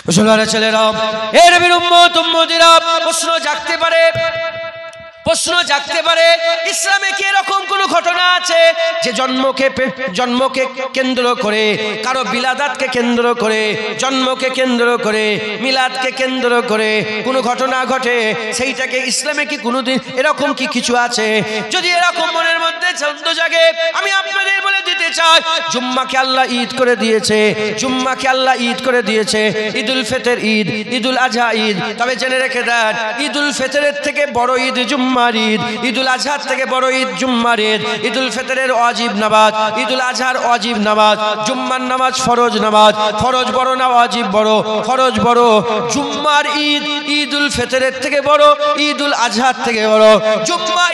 মুসলমানের ছেলেরা, এ নবীর উম্মত উম্মতিরা, প্রশ্ন জাগতে পারে ইসলামে কি এরকম কোন ঘটনা আছে যে জন্মকে কেন্দ্র করে, কারো বিলাদাতকে কেন্দ্র করে, জন্মকে কেন্দ্র করে, মিলাদকে কেন্দ্র করে কোন ঘটনা ঘটে, সেইটাকে ইসলামে কি কোনোদিন এরকম কি কিছু আছে? যদি এরকম মনের মধ্যে সন্দেহ জাগে, আমি আপনাদের বলে দিতে চাই, জুম্মাকে আল্লাহ ঈদ করে দিয়েছে, জুম্মাকে আল্লাহ ঈদ করে দিয়েছে। ঈদুল ফিতর ঈদ, ঈদুল আজহা ঈদ। তবে জেনে রেখে দেন, ঈদুল ফিতরের থেকে বড় ঈদ জুম্মার ঈদ, ঈদুল আজহার থেকে বড় ঈদ জুম্মার ঈদ। ঈদুল ফিতরের ওয়াজিব নামাজ, ঈদুল আজহার ওয়াজিব নামাজ, জুম্মার নামাজ ফরজ নামাজ। ফরজ বড় না ওয়াজিব বড়? ফরজ বড়। জুম্মার ঈদ ঈদুল ফিতরের থেকে বড়, ঈদুল আজহার থেকে বড়। জুম্মা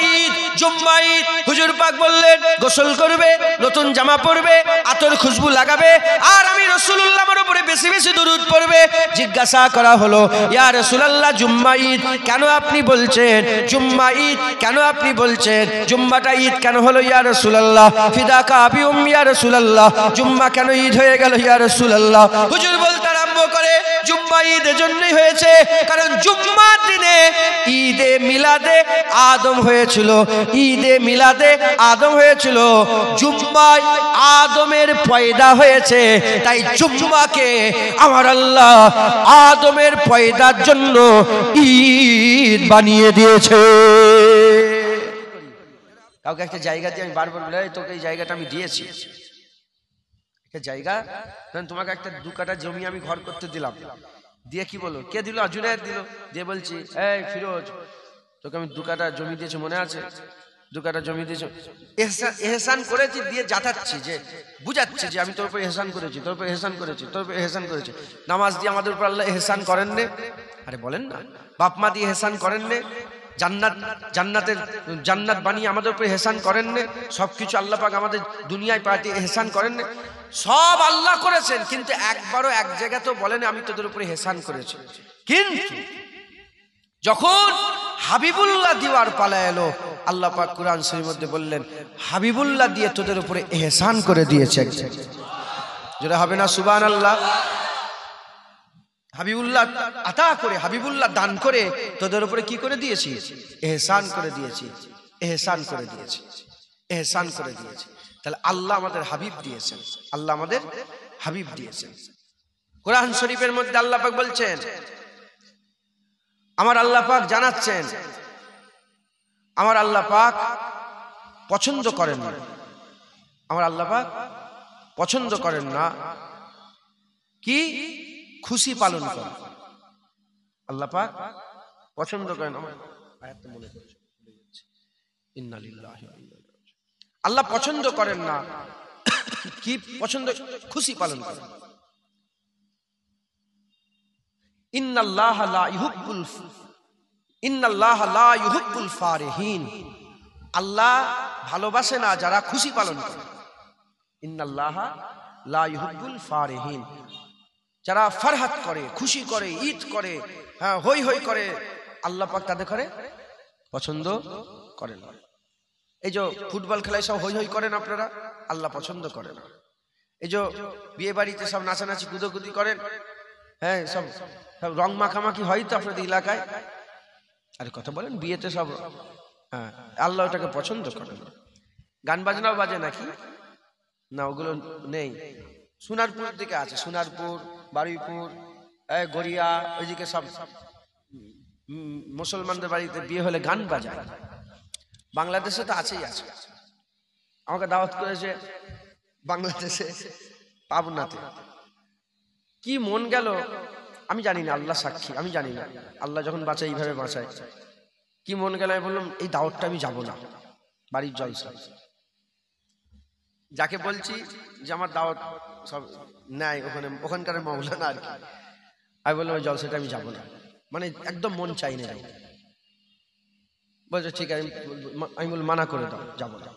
ঈদ হুজুর পাক বললেন গোসল করবে, নতুন জামা পরবে, আতর খুশবু লাগাবে, আর আমি রাসূলুল্লাহর উপরে বেশি বেশি দরুদ পড়বে। জিজ্ঞাসা করা হলো, ইয়া রাসূলুল্লাহ, জুম্মা ঈদ কেন আপনি বলছেন? জুম্মা ঈদ কেন আপনি বলছেন? জুম্মাটা ঈদ কেন হলো ইয়া রাসূলুল্লাহ? ফিদাকা আবি উম্মি ইয়া রাসূলুল্লাহ, জুম্মা কেন ঈদ হয়ে গেল ইয়া রাসূলুল্লাহ? হুজুর বলতে আরম্ভ করে, জুম্মা ঈদের জন্যই হয়েছে, কারণ জুম্মার দিনে ঈদে মিলাদে আদম হয়েছিল, ঈদে মিলাদে আদম হয়েছিল, জুম্মায় আদমের পয়দা হয়েছে। তাই জুম্মাকে আমার আল্লাহ আদমের পয়দার জন্য ঈদ বানিয়ে দিয়েছে। কাউকে একটা জায়গা দিয়ে আমি বারবার বলি, তোকে এই জায়গাটা আমি দিয়েছি, একটা জায়গা, তোমাকে একটা 2 কাঠা জমি আমি ঘর করতে দিলাম, দিয়ে কি বলো, কে দিল? জুনায়েদ দিল। দিয়ে বলছি, এই ফিরোজ, তোকে আমি 2 কাঠা জমি দিয়েছি, মনে আছে? 2 কাঠা জমি দিয়েছি, এহসান করেছি, দিয়ে জাতাচ্ছি, যে বুঝাচ্ছি যে আমি তোর উপর এহসান করেছি, তোর উপর এহসান করেছি, তোর উপর এহসান করেছি। নামাজ দিয়ে আমাদের উপর আল্লাহ এহসান করেন নে? আরে বলেন না, বাপ মা দিয়ে এহসান করেন নে? জান্নাত বানিয়ে আমাদের উপর এহসান করেন নে? সবকিছু আল্লাহ পাক আমাদের দুনিয়ায় পাঠিয়ে এহসান করেন নে? সব আল্লাহ করেছেন, কিন্তু একবারও এক জায়গাতেও বলেন আমি তোদের উপরে এহসান করেছি। কিন্তু যখন হাবিবুল্লাহ দিওয়ার পালা এলো, আল্লাহ পাক কুরআন শরীফের মধ্যে বললেন, হাবিবুল্লাহ দিয়ে তোদের উপরে এহসান করে দিয়েছে। যেটা হবে না সুবহানাল্লাহ? হাবিবুল্লাহ আতা করে, হাবিবুল্লাহ দান করে তোদের উপরে কি করে দিয়েছি? এহসান করে দিয়েছি, এহসান করে দিয়েছি, এহসান করে দিয়েছি। তাহলে আল্লাহ আমাদের হাবিব দিয়েছেন, আল্লাহ আমাদের হাবিব দিয়েছেন। কোরআন শরীফের মধ্যে আল্লাহ পাক বলছেন, আমার আল্লাহ পাক জানাচ্ছেন, আমার আল্লাহ পাক পছন্দ করেন না, আমার আল্লাহ পাক পছন্দ করেন না কি? খুশি পালন করে। আল্লাহ পাক পছন্দ করেন, আয়াতটা মনে করছে, ইন্না লিল্লাহি ওয়া ইন্না ইলাইহি রাজিউন। আল্লাহ পছন্দ করেন না কি? পছন্দ, খুশি পালন করেন। ইন্নাল্লাহা লা ইউহিব্বুল ফারিহিন, আল্লাহ ভালোবাসে না যারা খুশি পালন করে। ইন্নাল্লাহা লা ইউহিব্বুল ফারিহিন, যারা ফরহাত করে, খুশি করে, ঈদ করে, হ্যাঁ হই হই করে, আল্লাহ পাক তাদের করে পছন্দ করেন। এই যে ফুটবল খেলায় সব হই হই করেন আপনারা, আল্লাহ পছন্দ করে না। এই যে বিয়ে বাড়িতে সব নাচানাচি কুদোকুদি করেন, হ্যাঁ সব রং মাখামাখি হয় তো আপনাদের এলাকায়, আরে কথা বলেন, বিয়েতে সব, হ্যাঁ আল্লাহ ওটাকে পছন্দ করেন। গান বাজনাও বাজে নাকি? না, ওগুলো নেই। সোনারপুর দিকে আছে, সোনারপুর, বারুইপুর, গড়িয়া, ওইদিকে সব মুসলমানদের বাড়িতে বিয়ে হলে গান বাজায়। বাংলাদেশে তো আছেই আছে। আমাকে দাওয়াত করেছে বাংলাদেশে, পাবনাতে। কি মন গেল আমি জানি না, আল্লাহ সাক্ষী, আমি জানি না। আল্লাহ যখন বাঁচায় এইভাবে বাঁচায়। কি মন গেল, আমি বললাম এই দাওয়াতটা আমি যাব না, বাড়ির জলসা। যাকে বলছি যে আমার দাওয়াত সব নেয়, ওখানকার মাওলানা আর কি, আমি বললাম ওই জলসাটা আমি যাব না, মানে একদম মন চাই না। বলছে ঠিক আছে, আমি বল মানা করে দাও, যাব না।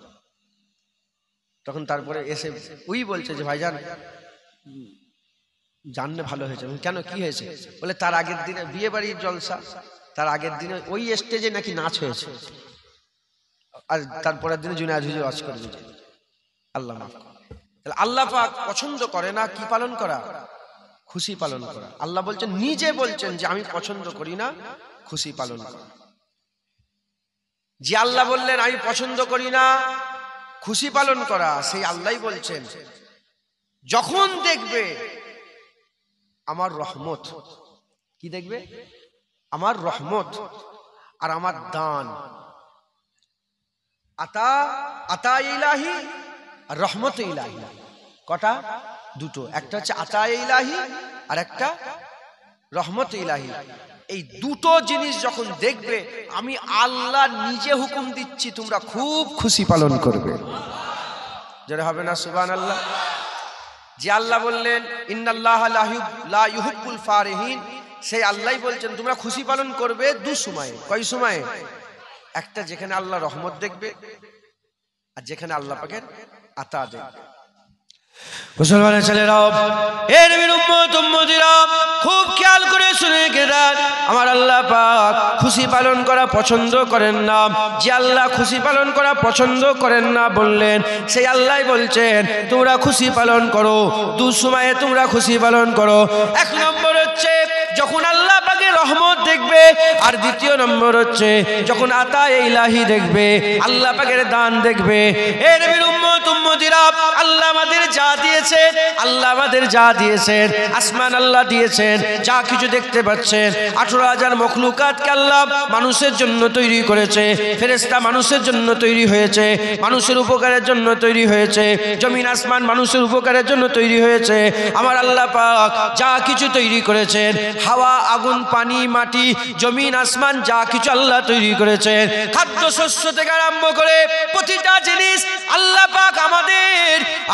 তখন তারপরে এসে ওই বলছে যে ভাইজান জানলে ভালো হয়েছে। কেন, কি হয়েছে? বলে তার আগের দিনে বিয়ে বাড়ির জলসা, তার আগের দিনে ওই স্টেজে নাকি নাচ হয়েছে, আর তারপরের দিনে জুনায়েদ হুজুর ওয়াজ করে দিয়েছে। আল্লাহ মাফ করে। তাহলে আল্লাহ পাক পছন্দ করে না কি পালন করা? খুশি পালন করা। আল্লাহ বলছেন, নিজে বলছেন যে আমি পছন্দ করি না খুশি পালন করা। যে আল্লাহ বললেন আমি পছন্দ করি না খুশি পালন করা, সেই আল্লাহই বলছেন যখন দেখবে আমার রহমত, কি দেখবে? আমার রহমত আর আমার দান। আতা আতা ইলাহি আর রহমত ইলাহি, কটা? দুটো। একটা হচ্ছে আতা ইলাহি আর একটা রহমত ইলাহি। এই দুটো জিনিস যখন দেখবে, আমি আল্লাহ নিজে হুকুম দিচ্ছি তোমরা খুব খুশি পালন করবে। যারা হবে না সুবহানাল্লাহ। যে আল্লাহ বললেন ইন্নাল্লাহা লা ইউহিব্বুল ফারিহিন, সেই আল্লাহই বলছেন তোমরা খুশি পালন করবে দু সময়ে। কয় সময়ে? একটা যেখানে আল্লাহ রহমত দেখবে, আর যেখানে আল্লাহ পাকের আতা দেখবে। মুসলমানের ছেলেরাও, এ নবীর উম্মত উম্মতিরা, খুব খেয়াল করে শুনে গেলেন, আমার আল্লাহ পাক খুশি পালন করা পছন্দ করেন না। যে আল্লাহ খুশি পালন করা পছন্দ করেন না বললেন, সেই আল্লাহ বলছেন তোমরা খুশি পালন করো, দু সময়ে তোমরা খুশি পালন করো। এক নম্বর হচ্ছে যখন আল্লাহ পাকের রহমত দেখবে, আর দ্বিতীয় নম্বর হচ্ছে যখন আতা ইলাহি দেখবে, আল্লাহ পাকের দান দেখবে। এ নবীর উম্মত উম্মতিরা, আল্লাহ আমাদের যা দিয়েছেন, আল্লাহ আমাদের যা দিয়েছেন, আসমান আল্লাহ দিয়েছেন, যা কিছু দেখতে পাচ্ছেন, 18,000 মখলুকাতকে আল্লাহ মানুষের জন্য তৈরি করেছে। ফেরেশতা মানুষের জন্য তৈরি হয়েছে, মানুষের উপকারের জন্য তৈরি হয়েছে। জমিন আসমান মানুষের উপকারের জন্য তৈরি হয়েছে। আমার আল্লাহ পাক যা কিছু তৈরি করেছেন, হাওয়া, আগুন, পানি, মাটি, জমিন, আসমান, যা কিছু আল্লাহ তৈরি করেছেন, খাদ্য শস্য থেকে আরম্ভ করে প্রতিটা জিনিস আল্লাহ পাক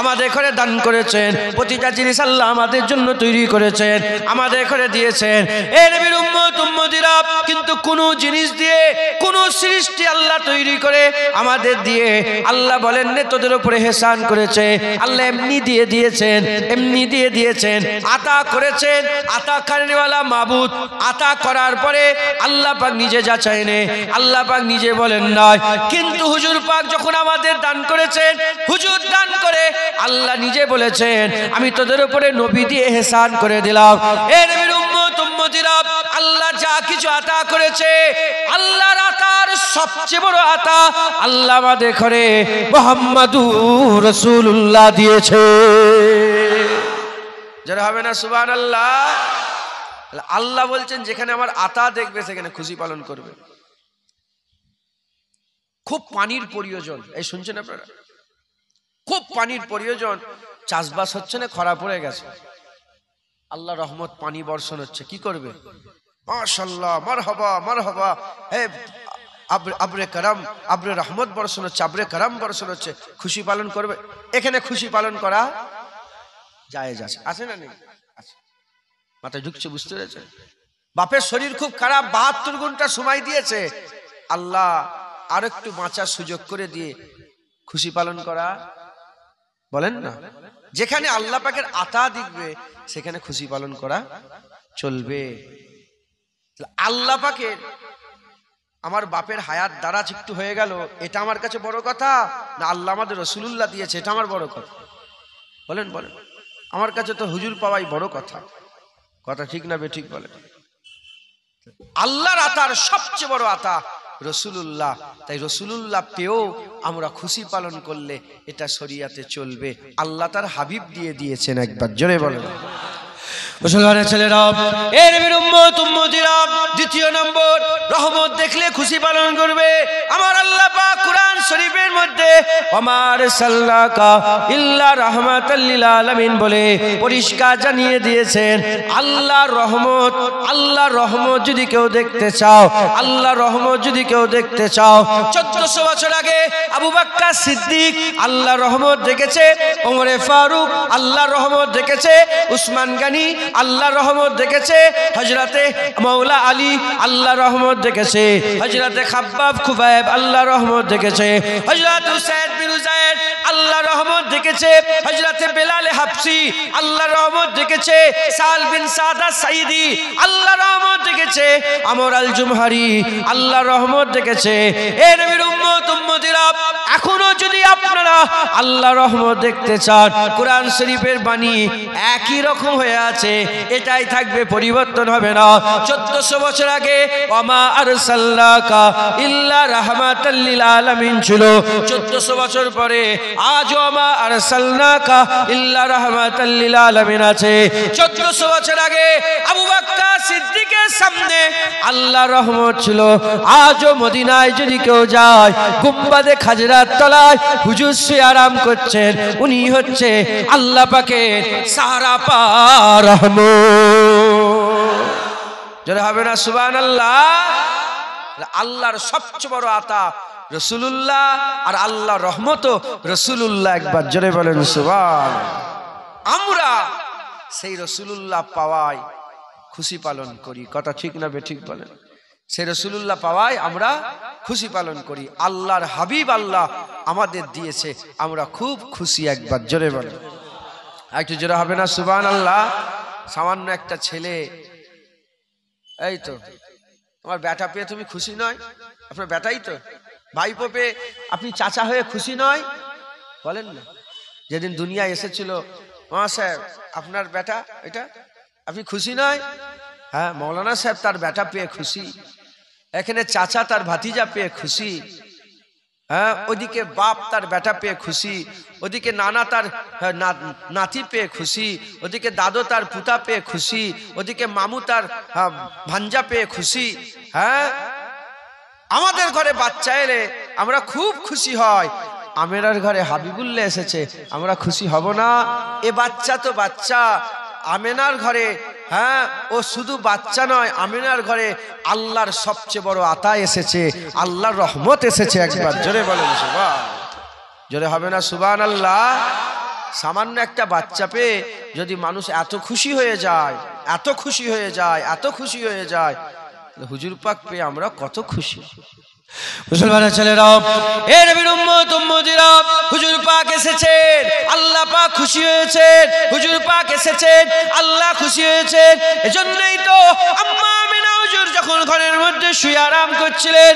আমাদের ঘরে দান করেছেন। প্রতিটা জিনিস আল্লাহ আমাদের জন্য তৈরি করেছেন, আমাদের ঘরে দিয়েছেন। এ নবীর উম্মত উম্মতিরা, কিন্তু কোন জিনিস দিয়ে কোন সৃষ্টি আল্লাহ তৈরি করে আমাদের দিয়ে আল্লাহ বলেন নে তোদের উপরে হেসান করেছে। আল্লাহ এমনি দিয়ে দিয়েছেন, এমনি দিয়ে দিয়েছেন, আতা করেছেন। আতা কারণেওয়ালা মাবুদ, আতা করার পরে আল্লাহ পাক নিজে যাচাই নে, আল্লাহ পাক নিজে বলেন নয়। কিন্তু হুজুর পাক যখন আমাদের দান করেছেন, হুজুর দান করে আল্লাহ নিজে বলেছেন আমি তোদের উপরে নবী দিয়ে হেসান করে দিলাম। এ নবীর উম্মত উম্মতিরা, আল্লাহ যা কিছু আতা করেছে, আল্লাহর আতার সবচেয়ে বড় আতা আল্লাহ আমাদের ঘরে মুহাম্মাদুর রাসূলুল্লাহ দিয়েছে। যারা হবে না সুবহানাল্লাহ। আল্লাহ বলছেন যেখানে আমার আতা দেখবে সেখানে খুশি পালন করবে। খুব পানির প্রয়োজন, এই শুনছেন আপনারা? খুব পানির প্রয়োজন, চাষবাস হচ্ছে না, খরা পড়ে গেছে, আল্লাহ রহমত পানি বর্ষণ হচ্ছে, কি করবে? মাশাআল্লাহ, মারহাবা মারহাবা, হে আবরে করম, আবরে রহমত বর্ষণ হচ্ছে, আবরে করম বর্ষণ হচ্ছে, খুশি পালন করবে। এখানে খুশি পালন করা জায়েজ আছে, আছে না নেই? আছে। মাথায় ঢুকছে, বুঝতে পেরেছে? বাপের শরীর খুব খারাপ, 72 ঘন্টা সময় দিয়েছে, আল্লাহ আর একটু বাঁচার সুযোগ করে দিয়ে খুশি পালন করা, বলেন না? যেখানে আল্লাহ পাকের আতা দেখবে সেখানে খুশি পালন করা চলবে। আল্লাহ পাকের আমার বাপের হায়াত দারাজ একটু হয়ে গেল, এটা আমার কাছে বড় কথা, না আল্লাহ আমাদের রাসূলুল্লাহ দিয়েছে এটা আমার বড় কথা? বলেন বলেন। আমার কাছে তো হুজুর পাওয়াই বড় কথা। কথা ঠিক না বেঠিক বলেন? আল্লাহর আতার সবচেয়ে বড় আতা রাসূলুল্লাহ। তাই রাসূলুল্লাহ পেয়েও আমরা খুশি পালন করলে এটা শরীয়তে চলবে। আল্লাহ তার হাবিব দিয়ে দিয়েছেন, একবার জোরে বলেন। মুসলমানের ছেলেরা, এর নবীর উম্মত উম্মতিরা, দ্বিতীয় নম্বর রহমত দেখলে খুশি পালন করবে। আমার আল্লাহ পাক কুরআন শরীফের মধ্যে ওমা আরসালনাকা ইল্লা রাহমাতাল লিল আলামিন বলে পরিষ্কার জানিয়ে দিয়েছেন আল্লাহর রহমত। আল্লাহর রহমত যদি কেউ দেখতে চাও, আল্লাহর রহমত যদি কেউ দেখতে চাও, 1400 বছর আগে আবু বকর সিদ্দিক আল্লাহর রহমত দেখেছে, ওমরে ফারুক আল্লাহর রহমত দেখেছে, উসমান গনি আল্লাহর রহমত দেখেছে, হযরতে মাওলা আলী আল্লাহর রহমত দেখেছে, হযরতে খাব্বাব খুবাইব আল্লাহর রহমত দেখেছে, হযরত উসাইদ বিন যায়েদ আল্লাহ রহমত দেখেছে হযরতে বেলাল হাবশি, আল্লাহ রহমত দেখেছে সাল বিন সাদা সাইদি, আল্লাহ রহমত দেখেছে আমর আল জুমহারি, আল্লাহ রহমত দেখেছে। এ নবীর উম্মত উম্মতিরা, এখনো যদি আপনারা আল্লাহ রহমত দেখতে চান, কোরআন শরীফের বাণী একই রকম হয়ে আছে, এটাই থাকবে, পরিবর্তন হবে না। 1400 বছর আগে ওয়ামা আরসালনাকা ইল্লা রাহমাতাল লিল আলামিন ছিল, 1400 বছর পরে আজ ওয়ামা আরসালনাকা ইল্লা রাহমাতাল লিল আলামিন আছে। 1400 বছর আগে আবু বকর সিদ্দিকের সামনে আল্লাহর রহমত ছিল, আজও মদিনায় যদি কেউ যায়, গুম্বাদে খাজরার তলায় হুজুর শুয়ে আরাম করছেন, উনি হচ্ছে আল্লাহ পাকের সাহারা পা রহমত। যারা হবে না সুবহানাল্লাহ। আল্লাহর সবচেয়ে বড় আতা রাসূলুল্লাহ, আর আল্লাহর রহমতও রাসূলুল্লাহ। একবার জোরে বলেন সুবহানাল্লাহ। আমরা সেই রাসূলুল্লাহ পাওয়ায় খুশি পালন করি, কথা ঠিক না বেঠিক বলেন? সেই রাসূলুল্লাহ পাওয়ায় আমরা খুশি পালন করি। আল্লাহর হাবিব আল্লাহ আমাদের দিয়েছে, আমরা খুব খুশি। একবার জোরে বলেন, একটু জোরে হবে না সুবহানাল্লাহ। সামান্য একটা ছেলে, এই তো তোমার বেটা পেয়ে তুমি খুশি নয়? আপনার বেটাই তো, ভাইপো পেয়ে আপনি চাচা হয়ে খুশি নয়? বলেন না। যেদিন দুনিয়া এসেছিল, সাহেব আপনার বেটা, এটা আপনি খুশি নয়? হ্যাঁ, মৌলানা সাহেব তার বেটা পেয়ে খুশি, এখানে চাচা তার ভাতিজা পেয়ে খুশি, হ্যাঁ, ওদিকে বাপ তার বেটা পেয়ে খুশি, ওদিকে নানা তার নাতি পেয়ে খুশি, ওদিকে দাদু তার পুতা পেয়ে খুশি, ওদিকে মামু তার ভাঞ্জা পেয়ে খুশি। হ্যাঁ, আমাদের ঘরে বাচ্চা এলে আমরা খুব খুশি হয়। আমেরার ঘরে হাবিবুল্লাহ এসেছে, আমরা খুশি হব না? এ বাচ্চা তো বাচ্চা, আমেনার ঘরে, হ্যাঁ, ও শুধু বাচ্চা নয়, আমিনার ঘরে আল্লাহর সবচেয়ে বড় আতা এসেছে, আল্লাহর রহমত এসেছে। একবার জোরে বলেন সুবহান। জোরে হবে না সুবহানাল্লাহ। সামান্য একটা বাচ্চা পেয়ে যদি মানুষ এত খুশি হয়ে যায়, এত খুশি হয়ে যায়, এত খুশি হয়ে যায়, হুজুর পাক পেয়ে আমরা কত খুশি। মুসলমানের ছেলেরা, এ নবীর উম্মত উম্মতিরা, হুজুর পাক এসেছেন, আল্লাহ পাক খুশি হয়েছেন, হুজুর পাক এসেছেন, আল্লাহ খুশি হয়েছেন। এজন্যই তো আম্মা আমিনা হুজুর যখন ঘরের মধ্যে শুয়ে আরাম করছিলেন,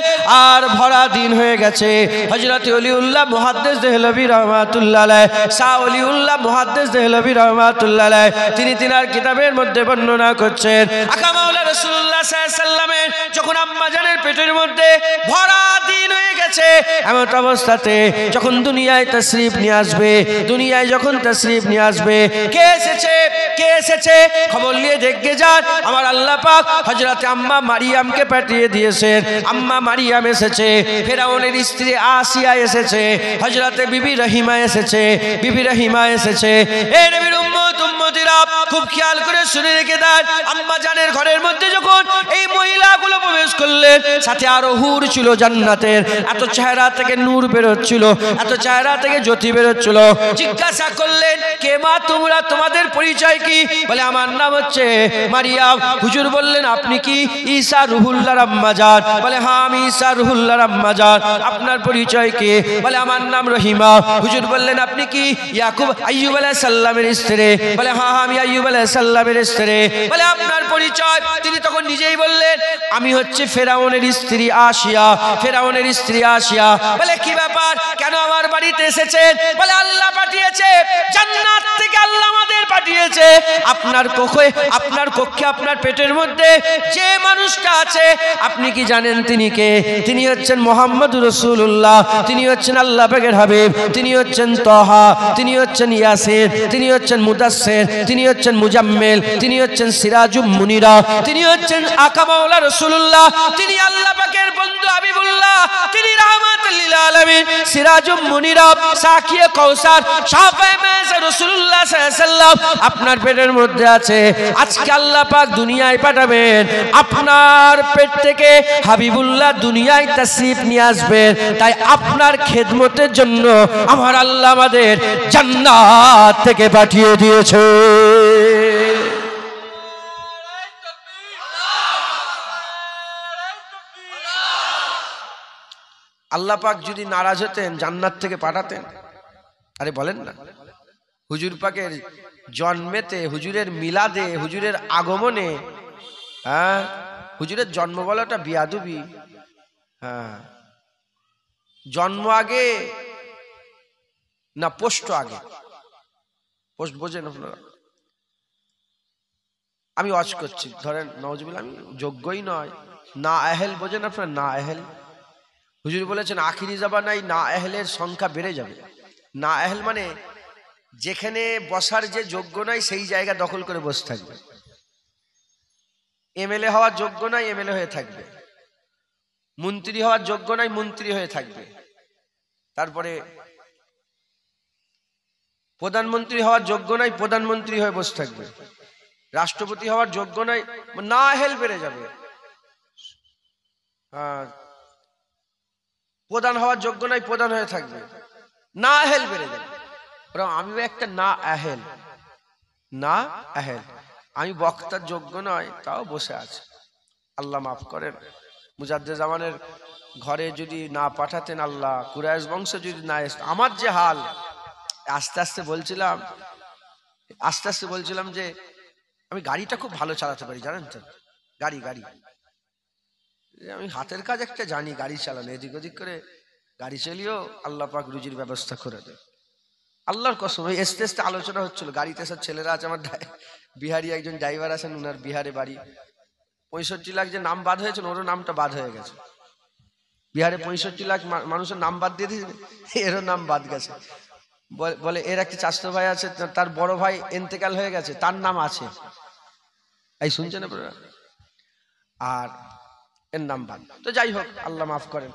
আর ভরা দিন হয়ে গেছে, হযরত ওলিউল্লাহ মুহাদ্দিস দেহলভী রাহমাতুল্লাহ আলাইহি, শাহ ওলিউল্লাহ মুহাদ্দিস দেহলভী রাহমাতুল্লাহ আলাইহি, তিনি তিনার কিতাবের মধ্যে বর্ণনা করছেন, আকা মাওলা রাসূলুল্লাহ সাল্লাল্লাহু আলাইহি ওয়াসাল্লামের যখন আম্মা জানের পেটের মধ্যে ভরা দিন হয়ে গেছে, এমন অবস্থাতে যখন দুনিয়ায় তাশরীফ নিয়ে আসবে, দুনিয়ায় যখন তাশরীফ নিয়ে আসবে, কে এসেছে, কে এসেছে খবর নিয়ে দেখে যান। আমার আল্লাহ পাক হযরত আম্মা মারিয়ামকে পাঠিয়ে দিয়েছেন। আম্মা মারিয়াম এসেছে, ফেরাউনের স্ত্রী আসিয়া এসেছে, হযরতে বিবি রহিমা এসেছে, বিবি রহিমা এসেছে। এই নবীর উম্মত উম্মতিরা, খুব খেয়াল করে শুনে রেখে দেন, আম্মা জানের ঘরের মধ্যে যখন এই মহিলাগুলো প্রবেশ করলেন, সাথে আরো হুর ছিল জান্নাতের, এত চেহারা থেকে নূর বেরোচ্ছিল, এত চেহারা থেকে জ্যোতি বেরোচ্ছিল। জিজ্ঞাসা করলেন, কে মা তোমরা, তোমাদের পরিচয় কি? বলে আমার নাম হচ্ছে মারিয়াম। হুজুর বললেন, আপনি কি ঈসা রুহুল্লাহর আম্মা জান? বলে হ্যাঁ, আমি ঈসা রুহুল্লাহর আম্মা জান। আপনার পরিচয় কি? বলে আমার নাম রহিমা। হুজুর বললেন, আপনি কি ইয়াকুব আইয়ুব আলাইহিস সালামের স্ত্রী? বলে হ্যাঁ, আমি আইয়ুব আলাইহিস সালামের স্ত্রী। বলে আপনার পরিচয়? তিনি তখন নিজেই বললেন, আমি হচ্ছে ফেরাউনের স্ত্রী আসিয়া, ফেরাউনের স্ত্রী আসিয়া। বলে কি ব্যাপার, কেন আমার বাড়িতে এসেছেন? বলে আল্লাহ পাঠিয়েছে, জান্নাত থেকে আল্লাহ আমাদের পাঠিয়েছে। আপনার কক্ষে, আপনার কক্ষে, আপনার পেটের মধ্যে যে মানুষটা আছে, আপনি কি জানেন তিনি কে? তিনি হচ্ছেন মুহাম্মদুর রাসূলুল্লাহ, তিনি হচ্ছেন আল্লাহ পাকের হাবিব, তিনি হচ্ছেন তাহা, তিনি হচ্ছেন ইয়াসিন, তিনি হচ্ছেন মুদাসসির, তিনি হচ্ছেন মুজাম্মিল, তিনি হচ্ছেন সিরাজুম মুনিরা, তিনি হচ্ছেন আকা মাওলা রাসূলুল্লাহ, তিনি আল্লাহ পাকের বন্ধু হাবিবুল্লাহ, তিনি রাহমাতুল লিল আলামিন, সিরাজুম মুনিরা, সাকিয়ে কাউসার, শাফায়ে মেজে রাসূলুল্লাহ সাল্লাল্লাহু আলাইহি ওয়াসাল্লাম আপনার পেটের মধ্যে আছে। আজকে আল্লাহ পাক দুনিয়ায় পাঠাবেন, আপনার পেট থেকে হাবিবুল্লাহ দুনিয়ায় তাশরীফ নিয়ে আসবেন। তাই আপনার খেদমতের জন্য আমার আল্লাহ আমাদের জান্নাত থেকে পাঠিয়ে দিয়েছে। আল্লাহ পাক যদি নারাজ হতেন, জান্নাত থেকে পাঠাতেন? আরে বলেন না, হুজুর পাকের জন্মেতে, হুজুরের মিলাদে, হুজুরের আগমনে, হ্যাঁ, হুজুরের জন্ম বলাটা বিয়াদবি। হ্যাঁ, জন্ম আগে না পোস্ট আগে? পোস্ট বোঝেন আপনারা? আমি ওয়াজ করছি, ধরেন নওয়াজবিল্লাহ আমি যোগ্যই নয়, না আহেল বোঝেন আপনারা? না আহেল, হুজুর বলেছেন আখিরি জামানায় না আহেলের সংখ্যা বেড়ে যাবে। না আহেল মানে যেখানে বসার যে যোগ্য নাই সেই জায়গা দখল করে বসে থাকবে। এমএলএ হওয়ার যোগ্য নাই, এমএলএ হয়ে থাকবে। মন্ত্রী হওয়ার যোগ্য নাই, মন্ত্রী হয়ে থাকবে। তারপরে প্রধানমন্ত্রী হওয়ার যোগ্য নাই, প্রধানমন্ত্রী হয়ে বসে থাকবে। রাষ্ট্রপতি হওয়ার যোগ্য নাই, না আহেল বেড়ে যাবে। প্রধান হওয়ার যোগ্য নাই, প্রধান হয়ে থাকবে, না আহেল বেড়ে যাবে। আমি একটা না আহেল, না আহেল, আমি বক্তার যোগ্য নয়, তাও বসে আছে। আল্লাহ মাফ করেন, মুজাদ্দেদ জামানের ঘরে যদি না পাঠাতেন আল্লাহ, কুরাইশ বংশ যদি না আসতো, আমার যে হাল। আস্তে আস্তে বলছিলাম যে আমি গাড়িটা খুব ভালো চালাতে পারি, জানেন তো? গাড়ি আমি হাতের কাজ একটা জানি, গাড়ি চালানো, এদিক ওদিক করে গাড়ি চালিয়েও আল্লাহ পাক রুজির ব্যবস্থা করে দেয়। আল্লাহর কসম, ওই আস্তে আস্তে আলোচনা হচ্ছিল, গাড়িতে সব ছেলেরা আছে, আমার বিহারি একজন ড্রাইভার আছেন, উনার বিহারে বাড়ি। 65 লাখ যে নাম বাদ হয়েছে, ওরও নামটা বাদ হয়ে গেছে। বিহারে 65 লাখ মানুষের নাম বাদ দিয়ে দিয়েছে, এরও নাম বাদ গেছে। বলে এর একটা চাচাতো ভাই আছে, তার বড় ভাই ইন্তেকাল হয়ে গেছে, তার নাম আছে। এই শুনছেন আপনারা? আর এর নাম বাদ। তো যাই হোক, আল্লাহ মাফ করেন।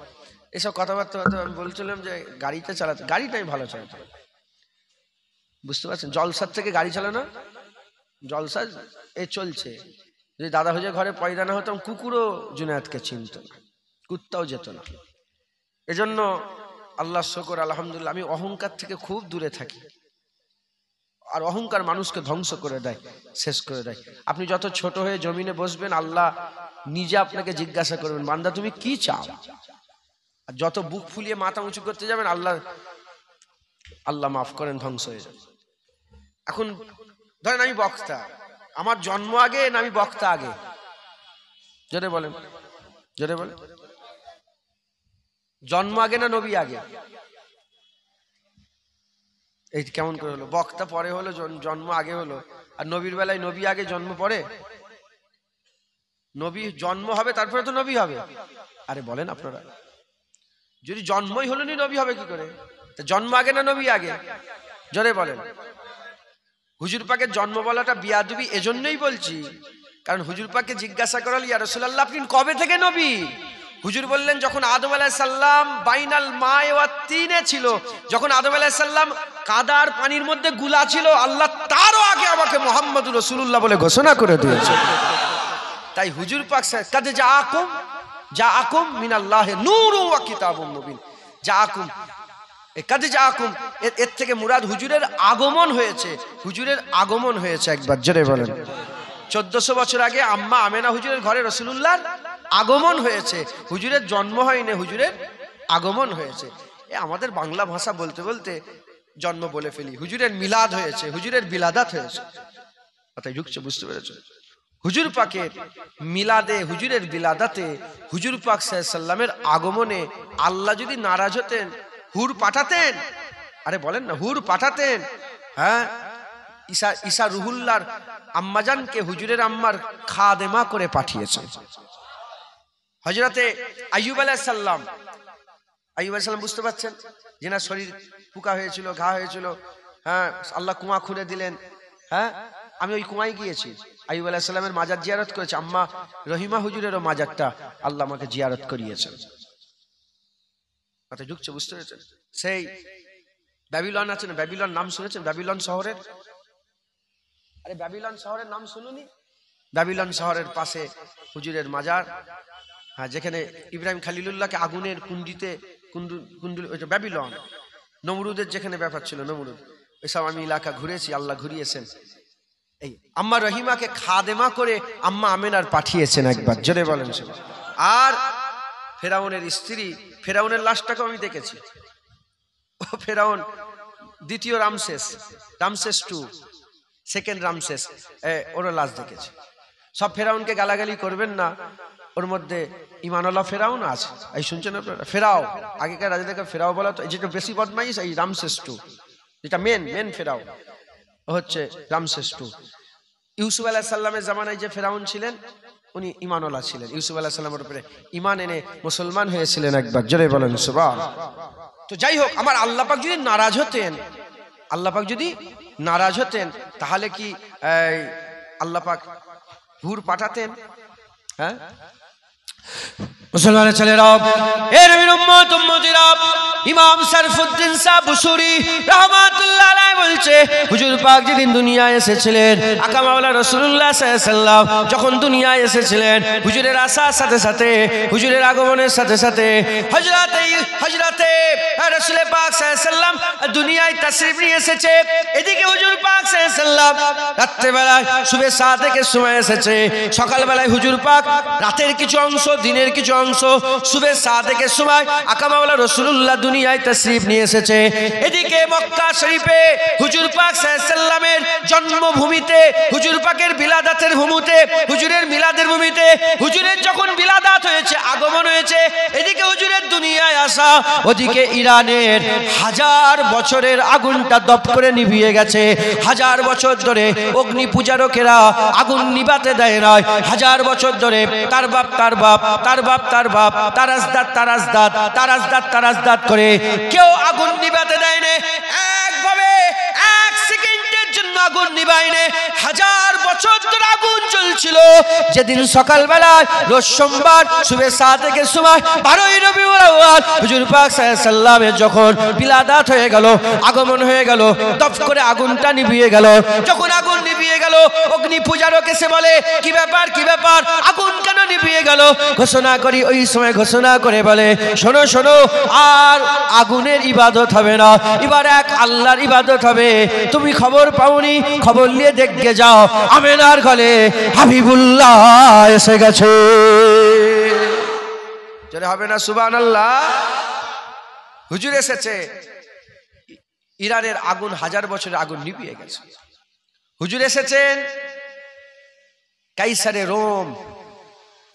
এসব কথাবার্তা আমি বলছিলাম যে গাড়িটা চালাতে, গাড়িটাই ভালো চালাতে, বুঝতে পারছেন? জলসার থেকে গাড়ি চালানো, জলসা এ চলছে। যদি দাদা হুজুর ঘরে পয়দা না হতাম, কুকুরও জুনায়েদকে চিনত না, কুত্তাও যেত না। এজন্য আল্লাহ শুকর, আলহামদুলিল্লাহ, আমি অহংকার থেকে খুব দূরে থাকি। আর অহংকার মানুষকে ধ্বংস করে দেয়, শেষ করে দেয়। আপনি যত ছোট হয়ে জমিনে বসবেন, আল্লাহ নিজে আপনাকে জিজ্ঞাসা করবেন, বান্দা তুমি কি চাও? আর যত বুক ফুলিয়ে মাথা উঁচু করতে যাবেন, আল্লাহ মাফ করেন, ধ্বংস হয়ে যাবে। এখন ধরেন আমি বক্তা, আমার জন্ম আগে না আমি বক্তা আগে? জোরে বলেন, জোরে বলেন। জন্ম আগে না নবী আগে? এই কেমন করে হলো? বক্তা পরে হলো, জন্ম আগে হলো। আর নবীর বেলায় নবী আগে, জন্ম পরে? নবী জন্ম হবে তারপরে তো নবী হবে। আরে বলেন আপনারা, যদি জন্মই হলো নি, নবী হবে কি করে? জন্ম আগে না নবী আগে? জোরে বলেন। হুজুর পাকের জন্ম বলাটা বিয়াদবি এজন্যই বলছি, কারণ হুজুর পাককে জিজ্ঞাসা করা হলো, ইয়া রাসূলুল্লাহ আপনি কবে থেকে নবী? হুজুর বললেন যখন আদম আলাইহিস সালাম বাইনাল মায়ে ওয়াত তিনে ছিল, যখন আদম আলাইহিস সালাম কাদার পানির মধ্যে গুলা ছিল, আল্লাহ তারও আগে আমাকে মুহাম্মদুর রাসূলুল্লাহ বলে ঘোষণা করে দিয়েছে। তাই হুজুর পাক কাদ জাআকুম মিনাল্লাহি নূরুন ওয়া কিতাবুম মুবিন। জাআকুম, কাদ জাআকুম, এর থেকে মুরাদ হুজুরের আগমন হয়েছে, হুজুরের আগমন হয়েছে। একবার জোরে বলেন। 1400 বছর আগে আম্মা আমেনা হুজুরের ঘরে রাসূলুল্লাহর আগমন হয়েছে, হুজুরের জন্ম হয়নি, হুজুরের আগমন হয়েছে। আমাদের বাংলা ভাষা বলতে বলতে জন্ম বলে ফেলি। হুজুরের মিলাদ হয়েছে, হুজুরের বিলাদাত হয়েছে। কথাই ঢুকছে, বুঝতে পেরেছো? হুজুর পাকের মিলাদে, হুজুরের বিলাদাতে, হুজুর পাক সাল্লাল্লাহু আলাইহি সাল্লামের আগমনে আল্লাহ যদি নারাজ হতেন, হুর পাঠাতেন। আরে বলেন না, হুর পাঠাতেন। হ্যাঁ, ঈসা রুহুল্লাহর আম্মাজানকে হুজুরের আম্মার খাদেমা করে পাঠিয়েছেন। হযরতে আইয়ুব আলাইহিস সালাম, বুঝতে পারছেন, যেনার শরীর পোকা হয়েছিল, ঘা হয়েছিল, হ্যাঁ, আল্লাহ কুয়া খুলে দিলেন। হ্যাঁ, আমি ওই কুয়ায় গিয়েছি, আইয়ুব আলাইহিস সালামের মাজার জিয়ারত করেছি। আম্মা রহিমা হুজুরেরও মাজারটা আল্লাহ আমাকে জিয়ারত করিয়েছেন। কথা ঢুকছে, বুঝতে পেরেছেন? সেই ব্যাবিলন আছে না, ব্যাবিলন নাম শুনেছেন? ব্যাবিলন শহরের, আরে ব্যাবিলন শহরের নাম শুনুনি? ব্যাবিলন শহরের পাশে হুজুরের মাজার। হ্যাঁ, যেখানে ইব্রাহিম খলিলুল্লাহকে আগুনের কুণ্ডিতে কুণ্ডুল, ওইটা ব্যাবিলন। নমরুদের যেখানে ব্যাপার ছিল, নমরুদ, এসব আমি এলাকা ঘুরেছি, আল্লাহ ঘুরিয়েছেন। এই আম্মা রহিমাকে খাদেমা করে আম্মা আমেনার পাঠিয়েছেন। একবার জোরে বলেন। আর ফেরাউনের স্ত্রী, ফেরাউনের লাশটাকে আমি দেখেছি। ফেরাউন দ্বিতীয় রামসেস, রামসেস 2, সেকেন্ড রামসেস, ওরা লাশ দেখেছে। সব ফেরাউনকে গালাগালি করবেন না, ওর মধ্যে ইমানুল্লাহ ফেরাউন আছে। এই শুনছেন আপনারা? ফেরাও, আগেকার রাজাদেরকে ফেরাও বলা তো, যেটা বেশি বদমাইশ এই রামসেস 2, যেটা মেন ফেরাও হচ্ছে রামসেস 2। ইউসুফ আলাইহিস সালামের জামানায় যে ফেরাউন ছিলেন উনি ইমানুল্লাহ ছিলেন। ইউসুফ আলাইহিস সালামের উপরে ইমান এনে মুসলমান হয়েছিলেন একবার, জোরে বলেন সুবহানাল্লাহ। তো যাই হোক, আমার আল্লাহ পাক যদি নারাজ হতেন, আল্লাহ পাক যদি নারাজ হতেন তাহলে কি আল্লাহ পাক হুর পাঠাতেন? হ্যাঁ, মুসলমানের ছেলেরা, এর উম্মত উম্মতিরা, ইমাম শরফুদ্দিন সাহেব বুসুরি রাহমাতুল্লাহ আলাইহি বলছে, হুজুর পাক যেদিন দুনিয়ায় এসেছিলেন, আকা মাওলা রাসূলুল্লাহ সাল্লাল্লাহু আলাইহি ওয়াসাল্লাম যখন দুনিয়ায় এসেছিলেন, হুজুরের আসার সাথে সাথে, হুজুরের আগমনের সাথে সাথে হযরতে রাসূল পাক সাল্লাল্লাহু আলাইহি ওয়াসাল্লাম দুনিয়ায় তাশরীফ নিয়ে এসেছে। এদিকে হুজুর পাক সাল্লাল্লাহু আলাইহি ওয়াসাল্লাম রাতের বেলায় সুবহ সাদেকের সময় এসেছে, সকাল বেলায় হুজুর পাক রাতের কিছু অংশ, দিনের কিছু অংশ, সুবহ সাদেকের সময় আকা মাওলা রাসূলুল্লাহ দুনিয়ায় তাশরীফ নিয়ে এসেছে। এদিকে মক্কা শরীফে হুজুর পাক সাল্লাল্লাহু আলাইহি ওয়াসাল্লামের জন্মভূমিতে, হুজুর পাকের বিলাদাতের ভূমিতে, হুজুরের মিলাদের ভূমিতে, হুজুরের যখন বিলাদাত হয়েছে, আগমন হয়েছে, এদিকে হুজুরের দুনিয়ায় আসা, ওদিকে ইরানের 1000 বছরের আগুনটা দপ করে নিভিয়ে গেছে। 1000 বছর ধরে অগ্নি পূজারকেরা আগুন নিভাতে দেয় না। 1000 বছর ধরে তার বাপ তার বাপ তার বাপ তার বাপ তারাজদাদ করে কেউ আগুন নিভাতে দেয় না। একভাবে 1 সেকেন্ডের জন্য আগুন নিভায় না। 1000 বছর ধরে আগুন জ্বলছিল। যেদিন সকালবেলায় রোজ সোমবার সুবহ সাদেকের সময় 12ই রবিউল আউয়াল হুজুর পাক সাল্লাল্লাহু আলাইহি ওয়াসাল্লামের যখন বিলাদাত হয়ে গেল, আগমন হয়ে গেল, দপ করে আগুনটা নিভিয়ে গেল। যখন আগুন নিভিয়ে গেল, অগ্নি পূজারক এসে বলে, কি ব্যাপার কি ব্যাপার, আগুন কেন নিভিয়ে গেল? ঘোষণা করি, ওই সময় ঘোষণা করে বলে, শোনো শোনো, আর আগুনের ইবাদত হবে না, এবার এক আল্লাহর ইবাদত হবে। তুমি খবর পাওনি, খবর নিয়ে দেখে যাও, আমেনার ঘরে হাবিবুল্লাহ এসে গেছে। জোরে হবে না সুবহানাল্লাহ? হুজুর এসেছে, ইরানের আগুন 1000 বছরের আগুন নিভিয়ে গেছে। হুজুর এসেছেন কাইসারে রোম,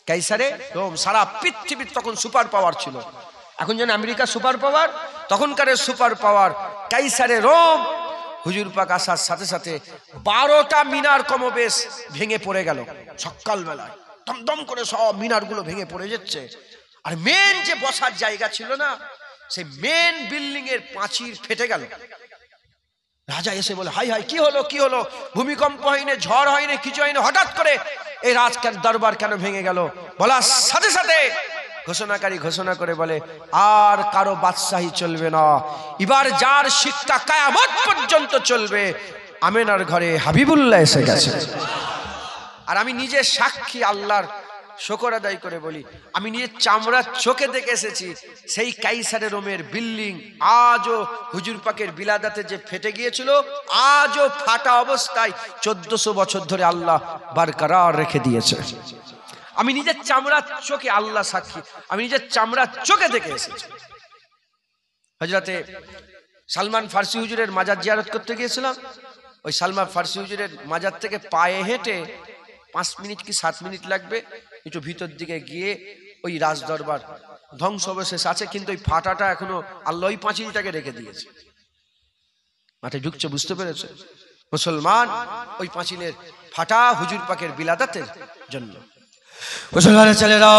কাইসারে রোম। সারা পৃথিবীর তখন সুপার পাওয়ার ছিল। এখন যেন আমেরিকা সুপার পাওয়ার, তখনকার সুপার পাওয়ার কাইসারে রোম। হুজুর পাক আসার সাথে সাথে 12টা মিনার কমবেশ ভেঙে পড়ে গেল। সকালবেলায় দমদম করে সব মিনারগুলো ভেঙে পড়ে যাচ্ছে। আর মেন যে বসার জায়গা ছিল না, সেই মেন বিল্ডিং এর পাঁচিল ফেটে গেল। রাজা এসে বলে, হাই হাই, কি হলো কি হলো? ভূমিকম্প হয়নি, ঝড় হয়নি, কিছু হয়নি, হঠাৎ করে এই রাজকের দরবার কেন ভেঙে গেল? বলার সাথে সাথে ঘোষণাকারী ঘোষণা করে বলে, আর কারো বাদশাহী চলবে না, এবার যার শিক্ষা কিয়ামত পর্যন্ত চলবে, আমেনার ঘরে হাবিবুল্লাহ এসে গেছে। আর আমি নিজে সাক্ষী, আল্লাহর শুকর আদায় করে বলি, আমি নিজের চামড়ার চোখে দেখে এসেছি সেই কাইসারে রোমের বিল্ডিং আজও হুজুর পাকের বিলাদাতে যে ফেটে গিয়েছিল, আজও ফাটা অবস্থায় 1400 বছর ধরে আল্লাহ বরকরার রেখে দিয়েছে। আমি নিজের চামড়ার চোখে, আল্লাহ সাক্ষী, আমি নিজের চামড়ার চোখে দেখে এসেছি। হযরতে সালমান ফার্সি হুজুরের মাজার জিয়ারত করতে গিয়েছিলাম। ওই সালমান ফার্সি হুজুরের মাজার থেকে পায়ে হেঁটে 5 মিনিট কি 7 মিনিট লাগবে, একটু ভিতর দিকে গিয়ে ওই রাজ দরবার ধ্বংসাবশেষ আছে, কিন্তু ওই ফাটাটা এখনো আল্লাহ ওই পাঁচিলটাকে রেখে দিয়েছে। মাঠে ঢুকছে, বুঝতে পেরেছে মুসলমান? ওই পাঁচিলের ফাটা হুজুর পাকের বিলাদাতের জন্য। মুসলমানের ছেলেরা,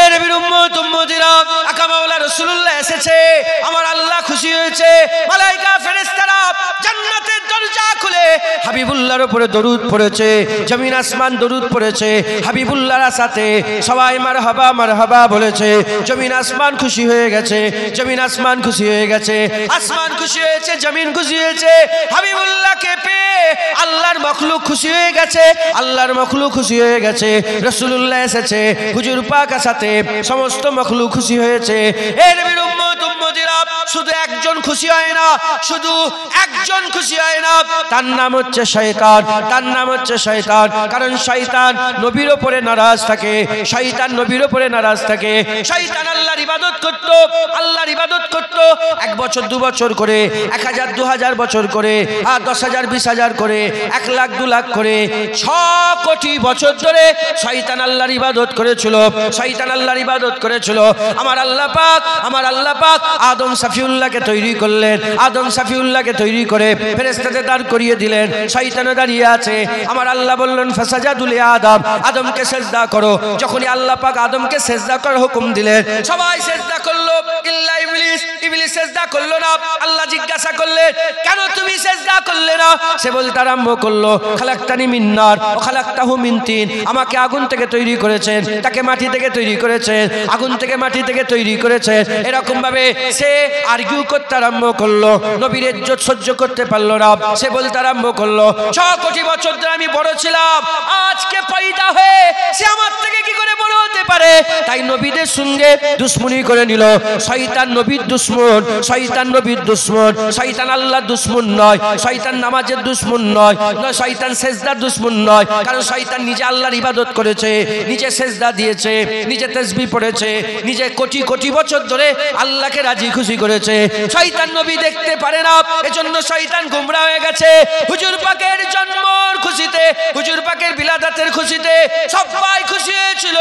এ নবীর উম্মত উম্মতিরা, আকা মাওলা রাসূলুল্লাহ এসেছে, আমার আল্লাহ খুশি হয়েছে। মালায়েকা ফেরেশতারা জান্নাতের দরজা খুলে হাবিবুল্লাহর উপরে দরুদ পড়েছে, জমিন আসমান দরুদ পড়েছে হাবিবুল্লাহর সাথে। সবাই মারহাবা মারহাবা বলেছে। জমিন আসমান খুশি হয়ে গেছে, জমিন আসমান খুশি হয়ে গেছে, আসমান খুশি হয়েছে, জমিন খুশি হয়েছে। হাবিবুল্লাহকে পেয়ে আল্লাহর মখলুক খুশি হয়ে গেছে, আল্লাহর মখলুক খুশি হয়ে গেছে। রাসূলুল্লাহ এসেছে, হুজুর পাকের সাথে সমস্ত মখলুক খুশি হয়েছে। এ নবীর উম্মত উম্মতিরা, শুধু একজন খুশি হয় না, শুধু একজন খুশি হয় না, তার নাম হচ্ছে শয়তান, তার নাম হচ্ছে শয়তান। কারণ শয়তান নবীর উপরে নারাজ থাকে, শয়তান নবীর উপরে নারাজ থাকে। শয়তান আল্লাহর ইবাদত করত, আল্লাহর ইবাদত করত 1 বছর 2 বছর করে, 1000 2000 বছর করে, 10,000 20,000 করে, 1 লাখ 2 লাখ করে, 6 কোটি বছর ধরে শয়তান আল্লাহর ইবাদত করেছিল, শয়তান আল্লাহর ইবাদত করেছিল। আমার আল্লাহ পাক আদম সাফিউল্লাহকে তৈরি করলেন, আদম সাফিউল্লাহকে তৈরি করে ফেরেশতাদের দাঁড় করিয়ে দিলেন, শয়তানও দাঁড়িয়ে আছে। আমার আল্লাহ বললেন ফাসাজাদু লিআদম, আদমকে সিজদা করো। যখনই আল্লাহ পাক আদমকে সিজদা করার হুকুম দিলেন, সবাই সিজদা করলো ইল্লা ইবলিস। ইবলিস সিজদা করলো না। আল্লাহ জিজ্ঞাসা করলেন, কেন তুমি সিজদা করলে না? সে বলতে আরম্ভ করলো, খালাকতানি মিন নার ওয়া খালাকতাহু মিন তিন, আমাকে আগুন থেকে তৈরি করেছেন, তাকে মাটি থেকে তৈরি করেছেন, আগুন থেকে মাটি থেকে তৈরি করেছেন। এরকম ভাবে সে আরগিউ করতে আরম্ভ করলো। নবীর ইজ্জত সহ্য করতে পারলো না, সে বলতে আরম্ভ করলো, 6 কোটি বছর ধরে আমি বড় ছিলাম, আজকে পয়দা হয়ে সে আমার থেকে কি করে বড় হতে পারে? তাই নবীদের সঙ্গে দুশমনি করে নিল। শয়তান নবীর দুশমন, শয়তান নবীর দুশমন, শয়তান আল্লাহর দুশমন নয়, শয়তান নামাজের দুশমন নয়, শয়তান সেজদার দুশমন নয়। কারণ শয়তান নিজে আল্লাহর ইবাদত করেছে, নিজে সেজদা দিয়েছে, নিজে তাসবিহ পড়েছে, নিজে কোটি কোটি বছর ধরে আল্লাহকে রাজি খুশি করেছে। শয়তান নবী দেখতে পারে না, এজন্য শয়তান গোমরা হয়ে গেছে। হুজুর পাকের জন্মের খুশিতে, হুজুর পাকের বিলাদাতের খুশিতে সবাই খুশি হয়েছিল,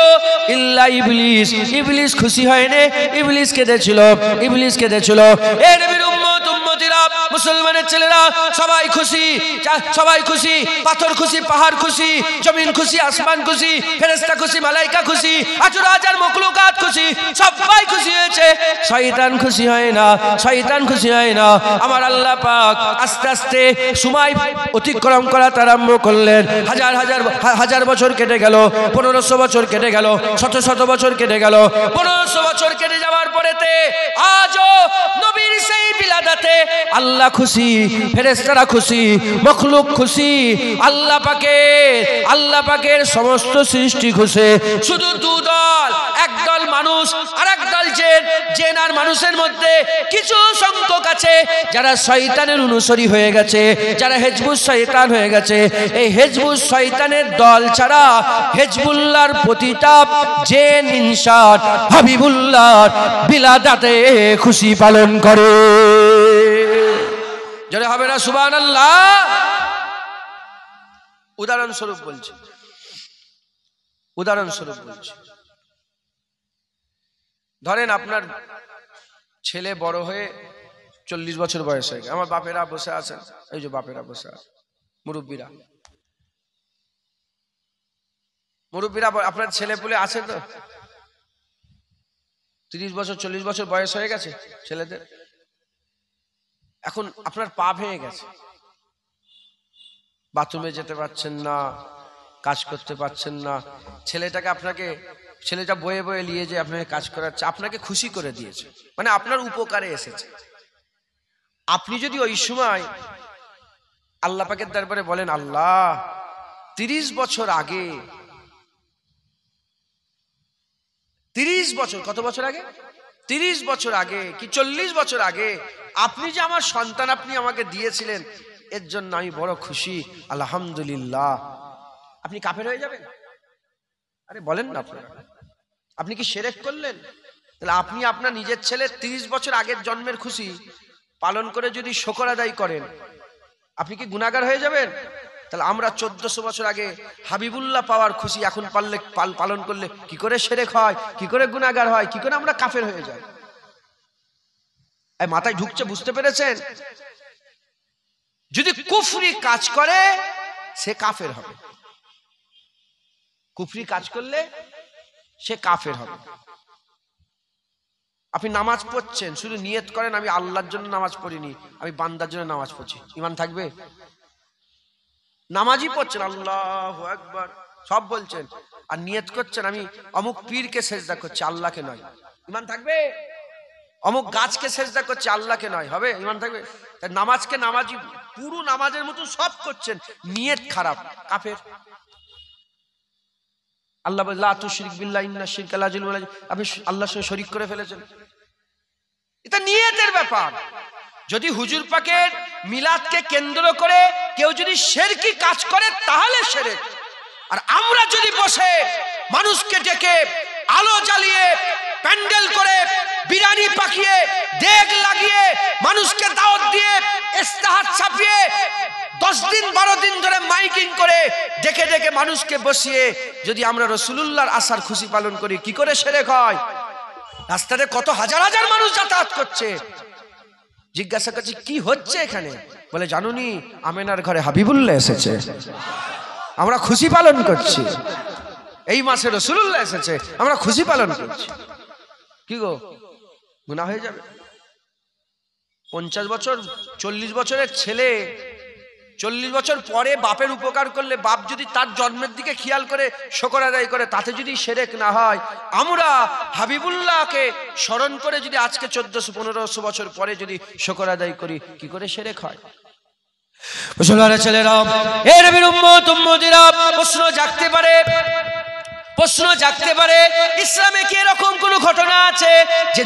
ইল্লা ইবলিস। ইবলিস খুশি হয়নি, ইবলিস কেঁদেছিল, ইবলিস কেঁদেছিল। এ নবীর উম্মত উম্মতিরা, মুসলমানের ছেলেরা সবাই খুশি, সবাই খুশি। পাথর খুশি, পাহাড় খুশি, জমিন খুশি, আসমান খুশি, ফেরেশতা খুশি, মালাইকা খুশি, হাজার হাজার মখলুকাত খুশি, সবাই খুশি হয়েছে। শয়তান খুশি হয় না, শয়তান খুশি হয় না। আমার আল্লাহ পাক আস্তে আস্তে সময় অতিক্রম করা আরম্ভ করলেন। হাজার বছর কেটে গেল, 1500 বছর কেটে গেল, শত বছর কেটে গেল। 1500 বছর কেটে যাওয়ার পরেতে আজও নবীর সেই বিলাদাতে আল্লাহ খুশি, ফেরেশতারা খুশি, মখলুক খুশি, আল্লাহ পাকের সমস্ত সৃষ্টি খুশি। শুধু 2 দল, একদল মানুষ আর একদল জিন আর মানুষের মধ্যে কিছু সংখ্যক আছে যারা শয়তানের অনুসারী হয়ে গেছে, যারা হেজবুস শয়তান হয়ে গেছে। এই হেজবুস শয়তানের দল ছাড়া হেজবুল্লাহর প্রতিটা জিন ইনসান হাবিবুল্লাহর বিলাদাতে খুশি পালন করে। জোরে হবে না সুবহানাল্লাহ? উদাহরণস্বরূপ বলছি, ধরেন আপনার ছেলে বড় হয়ে 40 বছর বয়স হয়ে গেছে। আমার বাপেরা বসে আছেন, এই যে বাপেরা বসে আছে, মুরব্বীরা। আপনার ছেলে পুলে আছে তো? 30 বছর 40 বছর বয়স হয়ে গেছে ছেলেদের। এখন আপনার পা ভেঙে গেছে, বাথরুমে যেতে পারছেন না, কাজ করতে পারছেন না। ছেলেটা বয়ে বয়ে নিয়ে যে আপনাকে কাজ করাচ্ছে, আপনাকে খুশি করে দিয়েছে, মানে আপনার উপকারে এসেছে। আপনি যদি ওই সময় আল্লাহ পাকের দরবারে বলেন, আল্লাহ 30 বছর আগে, 30 বছর, কত বছর আগে? 30 বছর আগে কি 40 বছর আগে আপনি যে আমার সন্তান আপনি আমাকে দিয়েছিলেন, এর জন্য আমি বড় খুশি, আলহামদুলিল্লাহ। আপনি কাফের হয়ে যাবেন? আরে বলেন না আপনারা, আপনি কি শিরক করলেন? তাহলে আপনি আপনার নিজের ছেলে 30 বছর আগের জন্মের খুশি পালন করে যদি শুকর আদায় করেন, আপনি কি গুনাহগার হয়ে যাবেন? তাহলে আমরা 1400 বছর আগে হাবিবুল্লাহ পাওয়ার খুশি এখন পালন করলে কি করে শিরক হয়, কি করে গুনাহগার হয়, কি করে আমরা কাফের হয়ে যাই? এই মাথায় ঢুকছে, বুঝতে পেরেছেন? যদি কুফরি কাজ করে সে কাফের হবে, কুফরি কাজ করলে সে কাফের হবে। আপনি নামাজ পড়ছেন, শুধু নিয়ত করেন আমি আল্লাহর জন্য নামাজ পড়িনি, আমি বান্দার জন্য নামাজ পড়ছি, ঈমান থাকবে? নামাজই পড়ছেন, আল্লাহু আকবার সব বলছেন, আর নিয়ত করছেন আমি অমুক পীরকে সেজদা করছি, আল্লাহকে নয়, ঈমান থাকবে? অমুক গাছকে সেজদা করছে, আল্লাহকে নয়, হবে? ঈমান থাকবে? নামাজকে নামাজি পুরো নামাজের মতো সব করছেন, নিয়ত খারাপ, কাফের। আল্লাহ বলে লা তুশরিক বিল্লাহ ইন্নাশ শিরকা লা যুলমুন, আপনি আল্লাহর সঙ্গে শরীক করে ফেলেছেন। এটা নিয়তের ব্যাপার। যদি হুজুর পাকের মিলাদকে কেন্দ্র করে কেউ যদি শিরকি কাজ করে তাহলে শিরক। আর আমরা যদি বসে মানুষকে ডেকে আলো জ্বালিয়ে প্যান্ডেল করে বিরিয়ানি পাকিয়ে দেগ লাগিয়ে মানুষকে দাওয়াত দিয়ে ইস্তেহার ছাপিয়ে 10 দিন 12 দিন ধরে মাইকিং করে ডেকে ডেকে মানুষকে বসিয়ে যদি আমরা রাসূলুল্লাহর আসার খুশি পালন করি, কি করে শিরক হয়? রাস্তাতে কত হাজার হাজার মানুষ যাতায়াত করছে, জিজ্ঞাসা করছি কি হচ্ছে এখানে, বলে জানুনি আমেনার ঘরে হাবিবুল্লাহ এসেছে, আমরা খুশি পালন করছি, এই মাসে রাসূলুল্লাহ এসেছে, আমরা খুশি পালন করছি। কি গো, গুনাহ হয়ে যাবে? 50 বছর 40 বছরের ছেলে 40 বছর পরে বাপের উপকার করলে বাপ যদি তার জন্মের দিকে খেয়াল করে শুকর আদায় করে, তাতে যদি শিরক না হয়, আমরা হাবিবুল্লাহকে স্মরণ করে যদি আজকে 1400-1500 বছর পরে যদি শুকর আদায় করি, কি করে শিরক হয়? মুসলমানের ছেলেরা, এ নবীর উম্মত উম্মতিরা, প্রশ্ন জাগতে পারে ইসলামে কি এরকম কোন ঘটনা আছে যে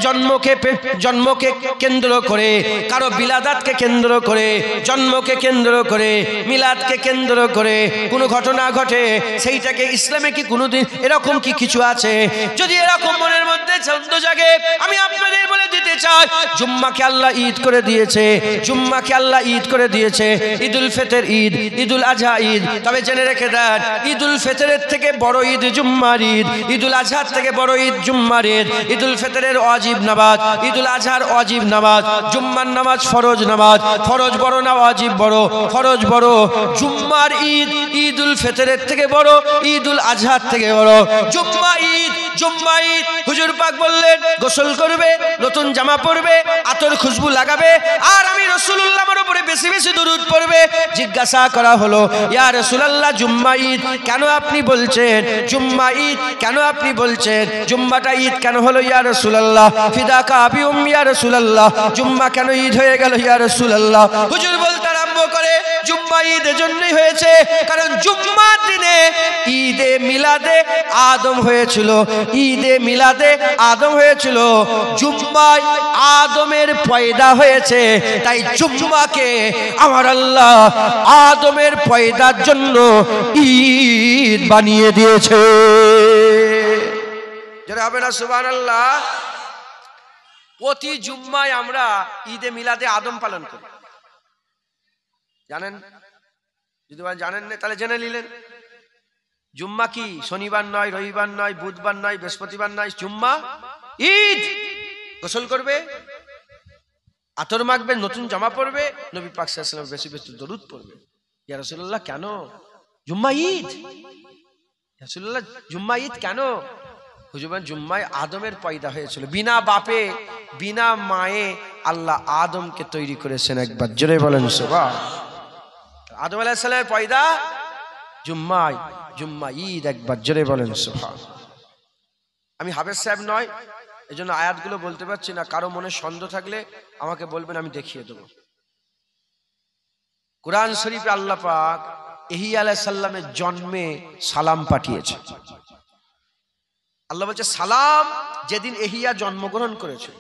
জন্মকে কেন্দ্র করে, কারো বিলাদাতকে কেন্দ্র করে, জন্মকে কেন্দ্র করে, মিলাদকে কেন্দ্র করে কোন ঘটনা ঘটে, সেইটাকে ইসলামে কি কোনোদিন এরকম কি কিছু আছে? যদি এরকম মনের মধ্যে ছন্দ জাগে, আমি আপনাদের বলে দিতে চাই, জুম্মাকে আল্লাহ ঈদ করে দিয়েছে, জুম্মাকে আল্লাহ ঈদ করে দিয়েছে, ঈদুল ফিতর ঈদ, ঈদুল আজহা ঈদ। তবে জেনে রেখে দেন, ঈদুল ফিতরের থেকে বড় ঈদ জুম্মার ঈদ, ঈদুল আজহার থেকে বড় ঈদ জুম্মার ঈদ। ঈদুল ফিতরের ওয়াজিব নামাজ, ঈদুল আজহার ওয়াজিব নামাজ, জুম্মার নামাজ ফরজ নামাজ, ফরজ বড় না ওয়াজিব বড়? ফরজ বড়। জুম্মার ঈদ ঈদুল ফিতরের থেকে বড়, ঈদুল আজহার থেকে বড়। জুম্মা ঈদ হুজুর পাক বললেন গোসল করবে, নতুন জামা পরবে, আতর খুশবু লাগাবে, আর আমি রাসূলুল্লাহর উপরে বেশি বেশি দরুদ পড়বে। জিজ্ঞাসা করা হলো, ইয়া রাসূলুল্লাহ জুম্মা ঈদ কেন আপনি বলছেন? জুম্মা ঈদ কেন আপনি বলছেন? জুম্মাটা ঈদ কেন হলো ইয়া রাসূলুল্লাহ? ফিদাকা আবি উম্মি ইয়া রাসূলুল্লাহ, জুম্মা কেন ঈদ হয়ে গেল ইয়া রাসূলুল্লাহ? হুজুর বলতে আরম্ভ করে, জুম্মা ঈদ এজন্যই হয়েছে কারণ জুম্মার দিনে ঈদে মিলাদে আদম হয়েছিল, ঈদে মিলাদে আদম হয়েছিল, জুম্মায় আদমের পয়দা হয়েছে, তাই জুম্মাকে আমার আল্লাহ আদমের পয়দার জন্য ঈদ বানিয়ে দিয়েছে। যারা হবে না সুবহানাল্লাহ। প্রতি জুম্মায় আমরা ঈদে মিলাদে আদম পালন করি, জানেন? যদি জানেন না তাহলে জেনে নিলেন। জুম্মা কি শনিবার নয়, রবিবার নয়, বুধবার নয়, বৃহস্পতিবার নয়, জুম্মা ঈদ। গোসল করবে, আতর মাখবে, নতুন জামা পরবে, নবী পাক সাল্লাল্লাহু আলাইহি ওয়াসাল্লাম বেশি বেশি দরুদ পড়বে। ইয়া রাসূলুল্লাহ কেন জুম্মা ঈদ? রাসূলুল্লাহ জুম্মা ঈদ কেন? হুজুর বলেন জুম্মায় আদমের পয়দা হয়েছিল, বিনা বাপে বিনা মায়ে আল্লাহ আদমকে তৈরি করেছেন। একবার জোরে বলেন সুবহানাল্লাহ। আদম আলাইহিস সালামের পয়দা জুম্মায়, জুম্মা ঈদ। একবার জোরে বলেন সুবহানাল্লাহ। আমি হাফেজ সাহেব নয়, এজন্য আয়াতগুলো বলতে পারছি না, কারো মনে সন্দেহ থাকলে আমাকে বলবেন, আমি দেখিয়ে দেব। কুরআন শরীফে আল্লাহ পাক ইহিয়া আলাইহিস সালামের জন্মে সালাম পাঠিয়েছে। আল্লাহ বলছে সালাম যেদিন ইহিয়া জন্মগ্রহণ করেছে,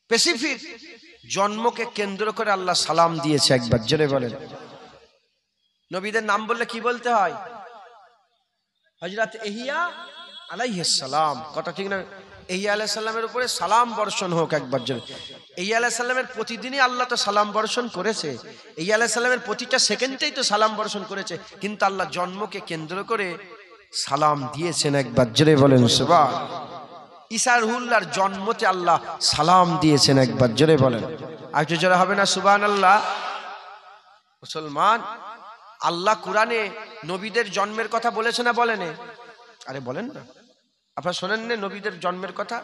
স্পেসিফিক জন্মকে কেন্দ্র করে আল্লাহ সালাম দিয়েছে। একবার জোরে বলেন। নবীদের নাম বললে কি বলতে হয়? হযরত ইহিয়া আলাইহিস সালাম। কথা ঠিক না? ইহিয়া আলাইহিস সালামের উপরে সালাম বর্ষণ হোক। একবার জোরে। ইহিয়া আলাইহিস সালামের প্রতিদিনই আল্লাহ তো সালাম বর্ষণ করেছে, ইহিয়া আলাইহিস সালামের প্রতিটা সেকেন্ডেই তো সালাম বর্ষণ করেছে, কিন্তু আল্লাহ জন্মকে কেন্দ্র করে সালাম দিয়েছেন। একবার জোরে বলেন সুবহানাল্লাহ। ঈসা রুহুল্লাহর জন্মতে আল্লাহ সালাম দিয়েছেন। একবার জোরে বলেন। আর একটু জোরে হবে না সুবহানাল্লাহ? মুসলমান, আল্লাহ কুরআনে নবীদের জন্মের কথা বলেছে না বলেন? আরে বলেন না, আপনারা শোনেন না নবীদের জন্মের কথা?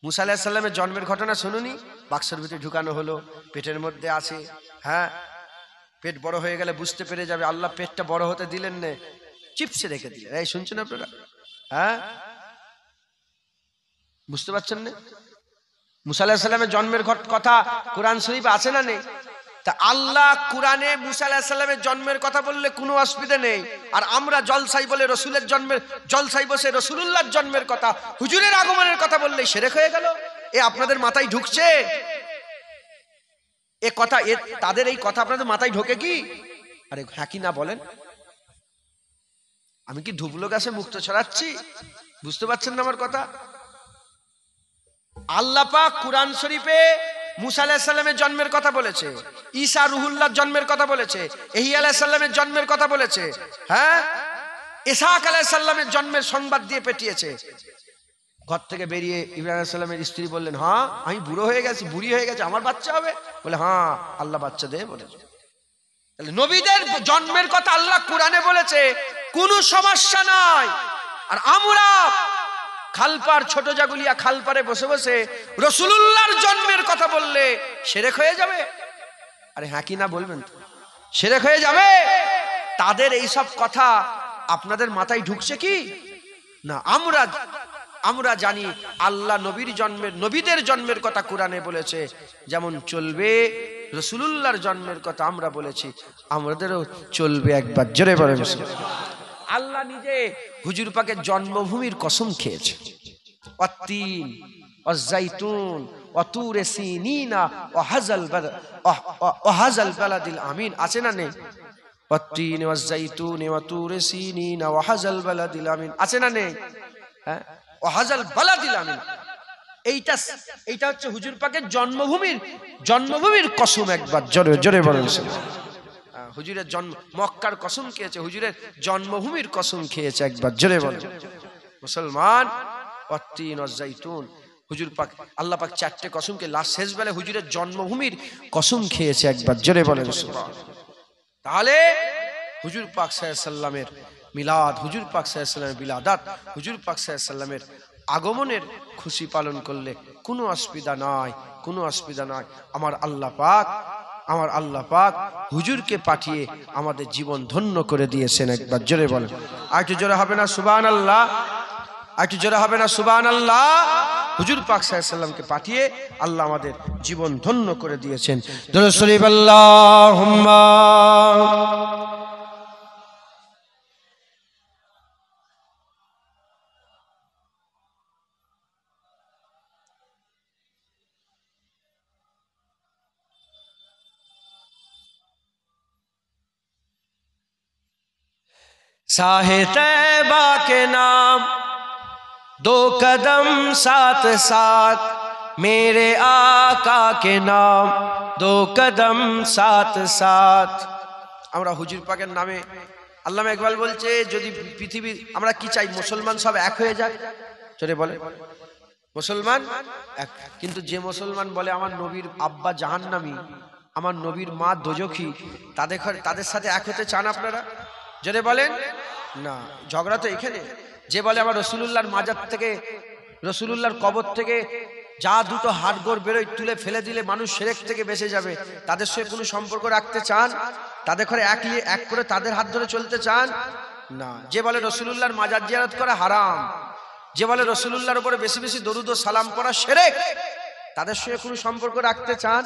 মুসা আলাইহিস সালামের জন্মের ঘটনা শুনুনি? বাক্সের ভিতরে ঢুকানো হলো, পেটের মধ্যে আছে, হ্যাঁ, পেট বড় হয়ে গেলে বুঝতে পেরে যাবে, আল্লাহ পেটটা বড় হতে দিলেন না, চিপসে রেখে দিলেন। এই শুনছেন আপনারা? হ্যাঁ, বুঝতে পারছেন না? মুসা আলাইহিস সালামের জন্মের কথা কোরআন শরীফে আছে না নেই? তা আল্লাহ কুরআনে মুসা আলাইহিস সালামের জন্মের কথা বললে কোনো অসুবিধা নেই, আর আমরা জলসাই বলে রসুলের জন্মের, জলসাই বসে রসুলুল্লাহর জন্মের কথা, হুজুরের আগমনের কথা বললে শিরক হয়ে গেল। এ আপনাদের মাথায় ঢুকছে? এ কথা তাদের এই কথা আপনাদের মাথায় ঢোকে কি? আরে হ্যাঁ কি না বলেন? আমি কি ধুবলো গাছে মুক্ত ছড়াচ্ছি? বুঝতে পারছেন না আমার কথা? আল্লাহ পাক কুরআন শরীফে মুসা আলাইহিস সালামের জন্মের কথা বলেছে, ঈসা রুহুল্লাহর জন্মের কথা বলেছে, ইহইয়া আলাইহিস সালামের জন্মের কথা বলেছে, হ্যাঁ ইসহাক আলাইহিস সালামের জন্মের সংবাদ দিয়ে পেটিয়েছে। ঘর থেকে বেরিয়ে ইব্রাহিম আলাইহিস সালামের স্ত্রী বললেন, হ্যাঁ আমি বুড়ো হয়ে গেছি, বুড়ি হয়ে গেছে, আমার বাচ্চা হবে? বলে হ্যাঁ আল্লাহ বাচ্চা দেবে বলেছে। তাহলে নবীদের জন্মের কথা আল্লাহ কুরআনে বলেছে, কোনো সমস্যা নাই। আর আমরা খালপার ছোট জাগুলিয়া খালপারে বসে বসে রাসূলুল্লাহর জন্মের কথা বললে শিরক হয়ে যাবে। আরে হ্যাঁ কি না বলবেন তো? শিরক হয়ে যাবে। তাদের এই সব কথা আপনাদের মাথায় ঢুকছে কি না? আমরা জানি আল্লাহ নবীদের জন্মের কথা কোরআনে বলেছে, যেমন চলবে রাসূলুল্লাহর জন্মের কথা আমরা বলেছি, আমাদেরও চলবে। একবার জোরে বলেন। আল্লাহ নিজে হুজুর পাকের জন্মভূমির কসম খেয়েছে, ওয়াত্তিন ওয়াজ্জাইতুন ওয়াতুরে সিনিনা ওয়াহাজাল বালাদিল আমিন। আছে না নেই? ওয়াত্তিন ওয়াজ্জাইতুন ওয়াতুরে সিনিনা ওয়াহাজাল বালাদিল আমিন। আছে না নেই? হ্যাঁ, ওয়াহাজাল বালাদিল আমিন। এইটা হচ্ছে হুজুর পাকের জন্মভূমির কসম। একবার জোরে জোরে বলেন। হুজুরের জন্ম মক্কার কসম খেয়েছে, হুজুরের জন্মভূমির কসম খেয়েছে। একবার জোরে বলেন মুসলমান। ওয়াত্তিন ওয়াজ্জাইতুন, হুজুর পাক আল্লাহ পাক চারটে কসমকে লাস্ট শেষ বেলায় হুজুরের জন্মভূমির কসম খেয়েছে। একবার জোরে বলেন সুবহানাল্লাহ। তাহলে হুজুর পাক সাল্লাল্লাহু আলাইহি সাল্লামের মিলাদ, হুজুর পাক সাল্লাল্লাহু আলাইহি সাল্লামের বিলাদাত, হুজুর পাক সাল্লাল্লাহু আলাইহি সাল্লামের আগমনের খুশি পালন করলে কোনো অসুবিধা নাই, কোনো অসুবিধা নাই। আমার আল্লাহ পাক হুজুরকে পাঠিয়ে আমাদের জীবন ধন্য করে দিয়েছেন। একবার জোরে বলেন। আর একটু জোরে হবে না সুবহানাল্লাহ? আর একটু জোরে হবে না সুবহানাল্লাহ? হুজুর পাক সাল্লাল্লাহু আলাইহি সাল্লামকে পাঠিয়ে আল্লাহ আমাদের জীবন ধন্য করে দিয়েছেন। দরুদ শরীফ আল্লাহুম্মা साहे तैबा के नाम दो कदम साथ साथ, मेरे आका के नाम दो कदम साथ साथ। আমরা হুজুর পাকের নামে আল্লামা ইকবাল বলছে, যদি পৃথিবী আমরা কি চাই? মুসলমান সব এক হয়ে যাক। চলে বলে মুসলমান এক। কিন্তু যে মুসলমান বলে আমার নবীর আব্বা জাহান্নামী, আমার নবীর মা দোজখী, তাদের সাথে এক হতে চান আপনারা? যদি বলেন না, ঝগড়া তো এখানে। যে বলে আমার রাসূলুল্লাহর মাজার থেকে, রাসূলুল্লাহর কবর থেকে যা দুটো হাড়গোড় বেরোয় তুলে ফেলে দিলে মানুষ শিরক থেকে বেঁচে যাবে, তাদের সঙ্গে কোনো সম্পর্ক রাখতে চান? তাদের ঘরে এক করে তাদের হাত ধরে চলতে চান না। যে বলে রাসূলুল্লাহর মাজার জিয়ারত করা হারাম, যে বলে রাসূলুল্লাহর উপরে বেশি বেশি দরুদ ও সালাম করা শিরক, তাদের সঙ্গে কোনো সম্পর্ক রাখতে চান?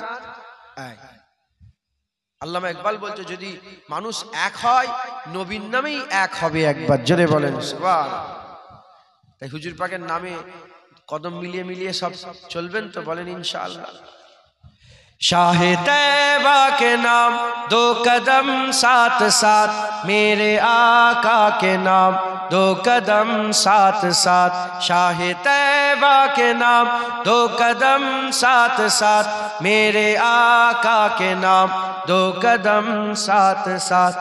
আল্লামা ইকবাল বলছে, যদি মানুষ এক হয় নবীর নামেই এক হবে। একবার জোরে বলেন সুবহানাল্লাহ। তাই হুজুর পাকের নামে কদম মিলিয়ে মিলিয়ে সব চলবেন তো? বলেন ইনশাআল্লাহ। शाहे तैबा के नाम दो कदम साथ साथ, मेरे आका के नाम दो कदम साथ साथ। शाहे तैबा के नाम दो कदम साथ साथ, मेरे आका के नाम दो कदम साथ साथ।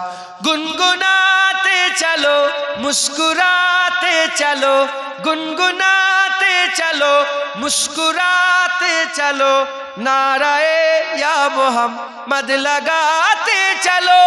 गुनगुनाते चलो मुस्कुराते चलो, गुनगुनाते चलो मुस्कुराते चलो, नाराए या मोहम्मद लगाते चलो।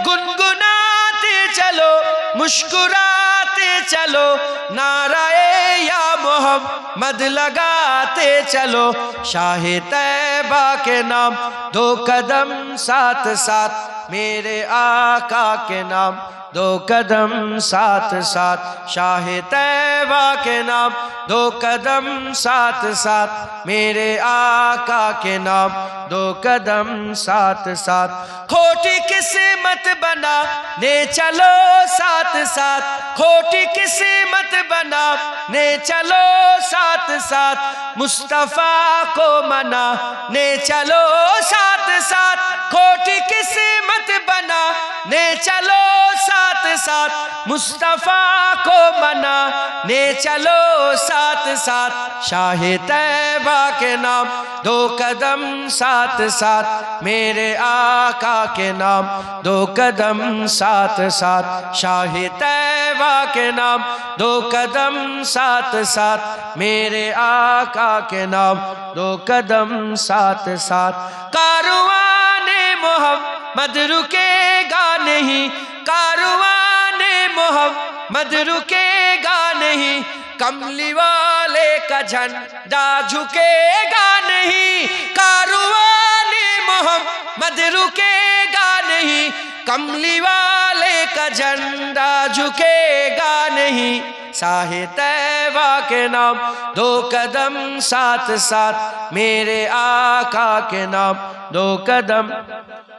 गुनगुनाते चलो मुस्कुराते चलो, नाराए या मोहम्मद लगाते चलो। शाहे तैबा के नाम दो कदम साथ साथ, मेरे आका के नाम दो कदम साथ साथ। शाहे तैबा के नाम दो कदम साथ साथ, मेरे आका के नाम दो कदम साथ साथ। खोटी किस्मत बनाने चलो साथ साथ, खोटी किस्मत बनाने चलो साथ साथ, मुस्तफा को मनाने चलो साथ साथ, खोटी किस्मत बनाने चलो साथ साथ, मुस्तफा को मनाने चलो साथ साथ। शाहे तैबा के नाम दो कदम साथ साथ, मेरे आका के नाम दो कदम साथ साथ। शाहे तैबा के नाम दो कदम साथ साथ, मेरे आका के नाम दो कदम साथ साथ। कारवाने मोहम्मद रुकेगा नहीं, कारवाने मोहम्मद रुकेगा नहीं, कमली वाले का झंडा झुकेगा नहीं। कारवाने मोहम्मद रुकेगा नहीं, कमली वाले का झंडा झुकेगा नहीं। शाहे तैबा के नाम दो कदम साथ साथ, मेरे आका के नाम दो कदम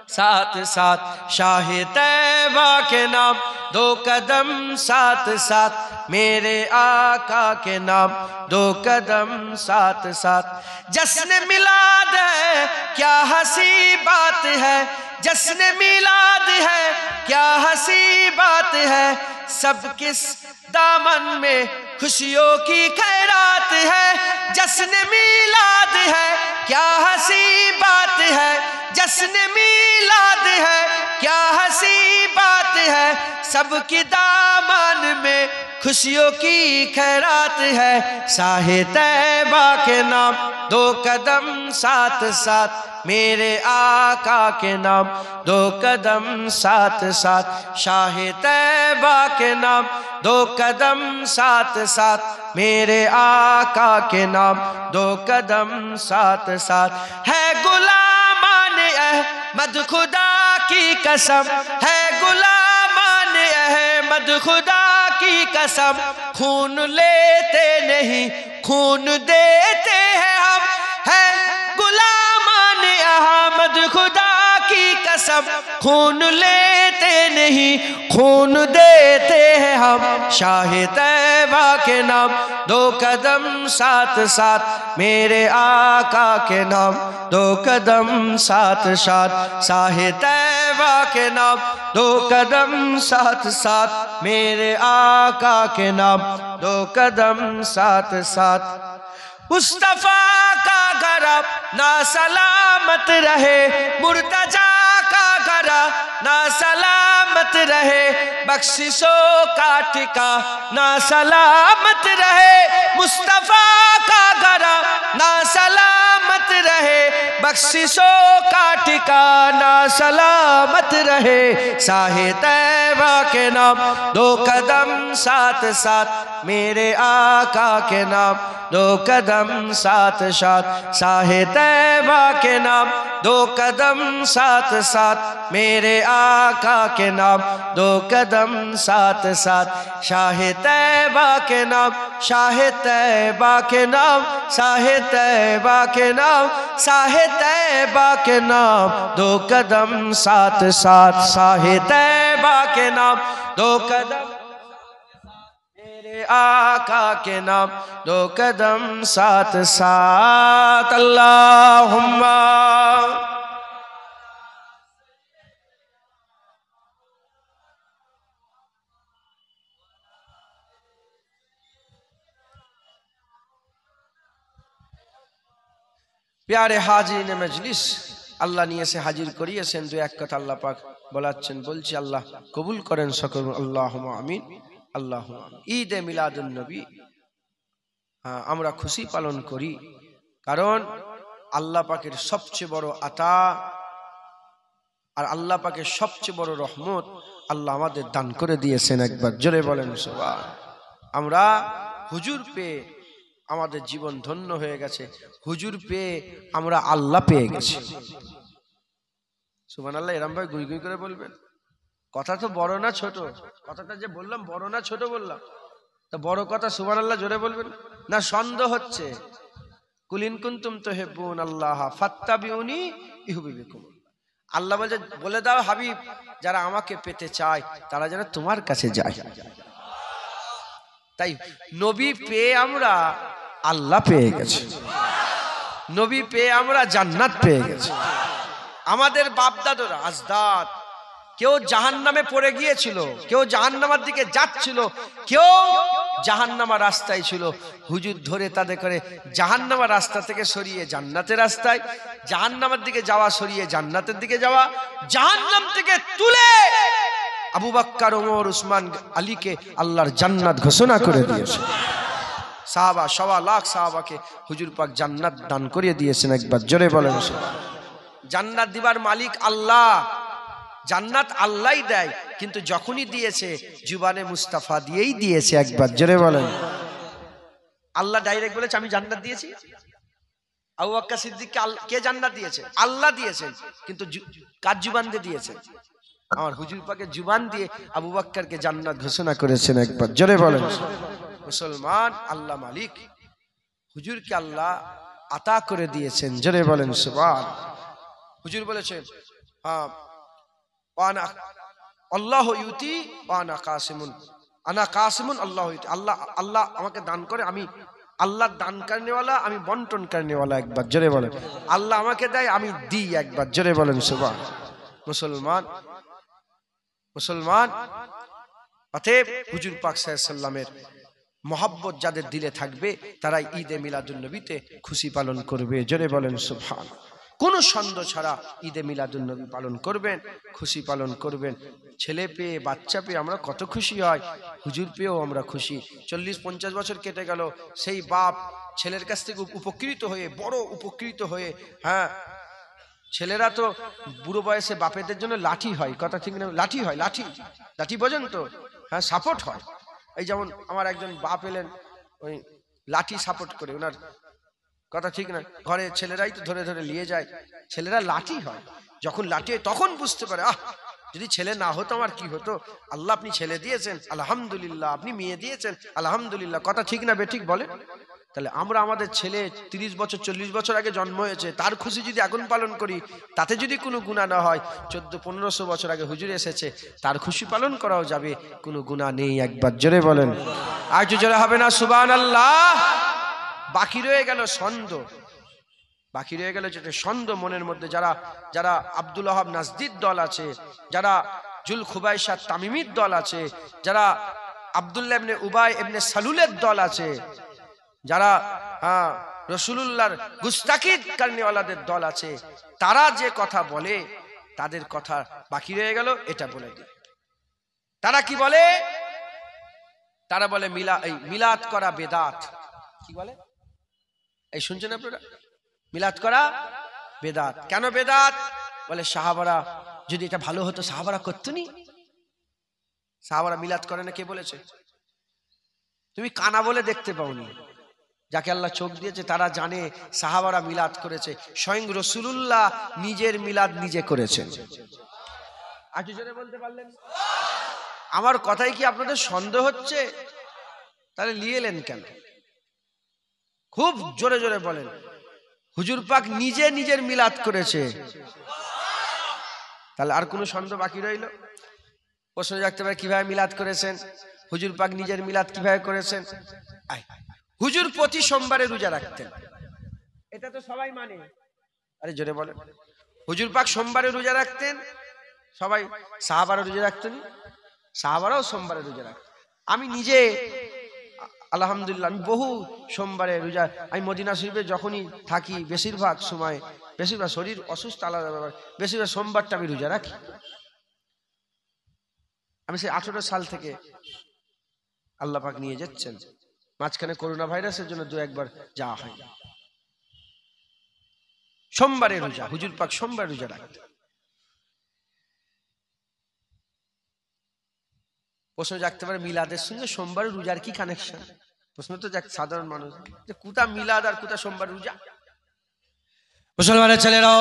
साथ साथ। शाहे तैबा के नाम दो कदम साथ साथ, मेरे आका के नाम दो कदम साथ साथ। जश्न मिलाद है क्या हंसी बात है, जश्न मिलाद है क्या हंसी बात है, सब किस दामन में खुशियों की खैरात है। जश्न मिलाद है क्या हंसी बात है, जश्न मिलाद है क्या हंसी बात है, सबकी दामन में खुशियों की खैरात है। शाहे तैबा के नाम दो कदम साथ साथ, मेरे आका के नाम दो कदम साथ साथ। शाहे तैबा के नाम दो कदम साथ साथ, मेरे आका के नाम दो कदम साथ साथ। है गुलामाने अहमद खुदा की कसम, है गुलामाने अहमद खुदा की कसम, खून लेते नहीं खून देते हैं हम। है गुलामाने अहमद खुदा की कसम, खून लेते नहीं खून देते हैं हम। शाहे तैबा के नाम दो कदम साथ साथ, मेरे आका के नाम दो कदम साथ साथ। शाहे तैबा के नाम दो कदम साथ साथ, मेरे आका के नाम दो कदम साथ साथ। मुस्तफा का गरब ना सलामत रहे, मुर्तजा का गरब ना सलामत रहे, बख्शिशों का ठिकाना सलामत रहे। मुस्तफा का गरब ना सलामत रहे, बख्शिशों का ठिकाना सलामत रहे। शाहे तैबा के नाम दो कदम साथ साथ, मेरे आका के नाम दो कदम साथ साथ। शाहे तैबा के नाम दो कदम साथ साथ, मेरे आका के नाम दो कदम साथ साथ। शाहे तैबा के नाम, शाहे तैबा के नाम, शाहे तैबा के नाम, शाहे तैबा के नाम दो कदम साथ साथ। शाहे तैबा के नाम दो कदम, मेरे आका के नाम दो कदम साथ साथ। अल्लाहुम्मा प्यारे हाजिরিन मजलिस, আল্লাহ নিয়ে এসে হাজির করিয়েছেন। দু এক কথা আল্লাহ পাক বলাচ্ছেন, বলছি আল্লাহ কবুল করেন সকল, আল্লাহুম্মা আমিন, আল্লাহুম্মা আমিন। ঈদে মিলাদুন নবী আমরা খুশি পালন করি, কারণ আল্লাহ পাকের সবচেয়ে বড় আতা আর আল্লাহ পাকের সবচেয়ে বড় রহমত আল্লাহ আমাদের দান করে দিয়েছেন। একবার জোরে বলেন সুবহান। আমরা হুজুর পেয়ে আমাদের জীবন ধন্য হয়ে গেছে, হুজুর পেয়ে আমরা আল্লাহ পেয়ে গেছি। সুবহানাল্লাহ। এরম ভাই গুই গুই করে বলবেন। কথা তো বড় না ছোট, কথাটা যে বললাম বড় না ছোট বললাম, তো বড় কথা সুবহানাল্লাহ জোরে বলবেন না সন্দেহ হচ্ছে? কুল ইন কুনতুম তুহিব্বুন আল্লাহ ফাত্তাবিউনি ইউহিব্বুকুম। আল্লাহ বলে, বলে দাও হাবিব, যারা আমাকে পেতে চায় তারা যেন তোমার কাছে যায়। তাই নবী পেয়ে আমরা আল্লাহ পেয়ে গেছি, নবী পেয়ে আমরা জান্নাত পেয়ে গেছি। আমাদের বাপদাদারা আজদাদ কেউ জাহান্নামে পড়ে গিয়েছিল, কেউ জাহান্নামার দিকে যাচ্ছিল, কেউ জাহান্নামার রাস্তায় ছিল, হুজুর ধরে তাদের করে জাহান্নামার রাস্তা থেকে সরিয়ে জান্নাতের রাস্তায়, জাহান্নামের দিকে যাওয়া সরিয়ে জান্নাতের দিকে যাওয়া, জাহান্নাম থেকে তুলে আবু বকর, ওমর, উসমান, আলীকে আল্লাহর জান্নাত ঘোষণা করে দিয়েছে। সাহাবা, 1.25 লাখ সাহাবাকে হুজুর পাক জান্নাত দান করিয়ে দিয়েছেন। একবার জোরে বলেন। জান্নাত দিবার মালিক আল্লাহ, জান্নাত আল্লাহই দেয়, কিন্তু যখনই দিয়েছে জুবানে মুস্তাফা দিয়েই দিয়েছে। একবার জোরে বলেন। আল্লাহ ডাইরেক্ট বলেছে আমি জান্নাত দিয়েছি। আবু বকর সিদ্দিককে কে জান্নাত দিয়েছে? আল্লাহ দিয়েছেন, কিন্তু কার জুবান দিয়ে দিয়েছেন? আমার হুজুর পাকের জুবান দিয়ে আবু বকরকে জান্নাত ঘোষণা করেছেন। একবার জোরে বলেন। মুসলমান, আল্লাহ মালিক, হুজুরকে আল্লাহ আতা করে দিয়েছেন। জোরে বলেন সুবহান। হুজুর বলেছেন আল্লাহ ইউতি ওয়ানা কাসিমুন, আনা কাসিমুন আল্লাহ ইউতি। আল্লাহ আমাকে দান করে, আমি আল্লাহ দান করনেওয়ালা, আমি বন্টন করনেওয়ালা। একবার জোরে বলেন। আল্লাহ আমাকে দেয়, আমি দিই। একবার জোরে বলেন সুবহান। মুসলমান, মুসলমান, অতএব হুজুর পাক সাল্লাল্লাহু আলাইহি ওয়াসাল্লামের মহব্বত যাদের দিলে থাকবে তারাই ঈদে মিলাদুন নবীতে খুশি পালন করবে। জোরে বলেন সুবহান। কোনো সন্দেহ ছাড়া ঈদে মিলাদুন নবী পালন করবেন, খুশি পালন করবেন। ছেলে পেয়ে, বাচ্চা পেয়ে আমরা কত খুশি হয়, হুজুর পেয়েও আমরা খুশি। 40-50 বছর কেটে গেল, সেই বাপ ছেলের কাছ থেকে উপকৃত হয়ে, বড় উপকৃত হয়ে, হ্যাঁ, ছেলেরা তো বুড়ো বয়সে বাপেদের জন্য লাঠি হয়, কথা ঠিক না? লাঠি হয়, লাঠি, লাঠি বোঝেন তো? হ্যাঁ, সাপোর্ট হয়। এই যেমন আমার একজন বাপ এলেন, ওই লাঠি সাপোর্ট করে, ওনার কথা ঠিক না? ঘরে ছেলেরাই তো ধরে ধরে নিয়ে যায়, ছেলেরা লাঠি হয়। যখন লাঠি হয় তখন বুঝতে পারে, যদি ছেলে না হতো আমার কি হতো। আল্লাহ আপনি ছেলে দিয়েছেন আলহামদুলিল্লাহ, আপনি মেয়ে দিয়েছেন আলহামদুলিল্লাহ। কথা ঠিক না বেঠিক বলে? তাহলে আমরা আমাদের ছেলে 30 বছর 40 বছর আগে জন্ম হয়েছে, তার খুশি যদি এখন পালন করি, তাতে যদি কোনো গুনাহ না হয়, 1400-1500 বছর আগে হুজুর এসেছে, তার খুশি পালন করাও যাবে, কোনো গুনাহ নেই। একবার জোরে বলেন। আর জোরে হবে না সুবহানাল্লাহ। বাকি রয়ে গেল সন্দেহ, বাকি রয়ে গেল যেটা সন্দেহ মনের মধ্যে। যারা যারা আব্দুল ওয়াহাব নাজদির দল আছে, যারা জুল খুবাইশা তামিমির দল আছে, যারা আব্দুল্লাহ ইবনে উবাই ইবনে সালুলের দল আছে, যারা রাসূলুল্লাহর গুস্তাখি করনেওয়ালাদের দল আছে, তারা যে কথা বলে, তাদের কথা বাকি রয়ে গেল। এটা বলে দিই, তারা কি বলে? তারা বলে মিলাদ করা বেদাত। কি বলে? এই শুনছেন আপনারা? মিলাদ করা বেদাত। কেন বেদাত? বলে সাহাবারা, যদি এটা ভালো হতো সাহাবারা করতো নি। সাহাবারা মিলাদ করে না, কে বলেছে? তুমি কানা বলে দেখতে পাওনি, যাকে আল্লাহ চোখ দিয়েছে তারা জানে সাহাবারা মিলাদ করেছে। স্বয়ং রাসূলুল্লাহ নিজের মিলাদ নিজে করেছেন। আজ জোরে বলতে পারলেন? আমার কথাই কি আপনাদের সন্দেহ হচ্ছে? তাহলে নিয়ে এলেন কেন? খুব জোরে জোরে বলেন। হুজুর পাক নিজে নিজের মিলাদ করেছে, তাহলে আর কোনো সন্দেহ বাকি রইল? প্রশ্ন রাখতে পারে কিভাবে মিলাদ করেছেন, হুজুর পাক নিজের মিলাদ কিভাবে করেছেন? হুজুর প্রতি সোমবারে রোজা রাখতেন, এটা তো সবাই মানে। আরে জোরে বলেন। হুজুর পাক সোমবারে রোজা রাখতেন, সবাই। সাহাবারা রোজা রাখতেন, সাহাবারাও সোমবারে রোজা রাখতেন। আমি নিজে আলহামদুলিল্লাহ, আমি বহু সোমবারে রোজা, আমি মদিনা শরীফে যখনই থাকি বেশিরভাগ সময়, বেশিরভাগ শরীর অসুস্থ আলাদা ব্যাপার, বেশিরভাগ সোমবারটা আমি রোজা রাখি। আমি সেই 18 সাল থেকে আল্লাহ পাক নিয়ে যাচ্ছেন, মাঝখানে করোনা ভাইরাসের জন্য 2-1 যাওয়া হয়। সোমবারে রোজা, হুজুর পাক সোমবার রোজা রাখতেন। প্রশ্ন জাগতে পারে মিলাদের সঙ্গে সোমবার রোজার কি কানেকশন? প্রশ্ন তো যাক সাধারণ মানুষ, যে কোথা মিলাদ আর কোথা সোমবার রোজা। মুসলমানের ছেলেরাও,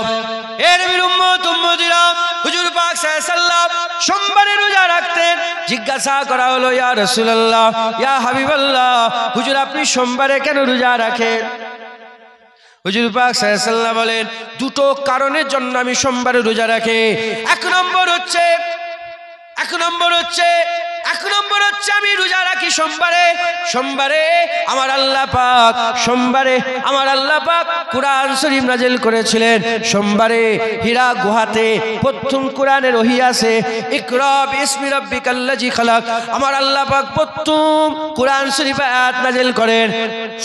এ নবীর উম্মত উম্মতিরা, হুজুর পাক সাল্লাল্লাহু আলাইহি সাল্লাম সোমবারে রোজা রাখতেন। জিজ্ঞাসা করা হলো, ইয়া রাসূলুল্লাহ, ইয়া হাবিবাল্লাহ, হুজুর আপনি সোমবারে কেন রোজা রাখেন? হুজুর পাক সাল্লাল্লাহু আলাইহি সাল্লাম বলেন, দুটো কারণের জন্য আমি সোমবারে রোজা রাখি। এক নম্বর হচ্ছে এক নম্বর হচ্ছে আমি রোজা রাখি সোমবারে। সোমবারে আমার আল্লাহ পাক কুরআন শরীফ নাজিল করেছিলেন। সোমবারে হীরা গুহাতে প্রথম কোরআনের ওহী আছে, ইকরা বিসমি রাব্বিকাল্লাযী খালাক। আমার আল্লাহ পাক প্রথম কোরআন শরীফ আয়াত নাজিল করেন।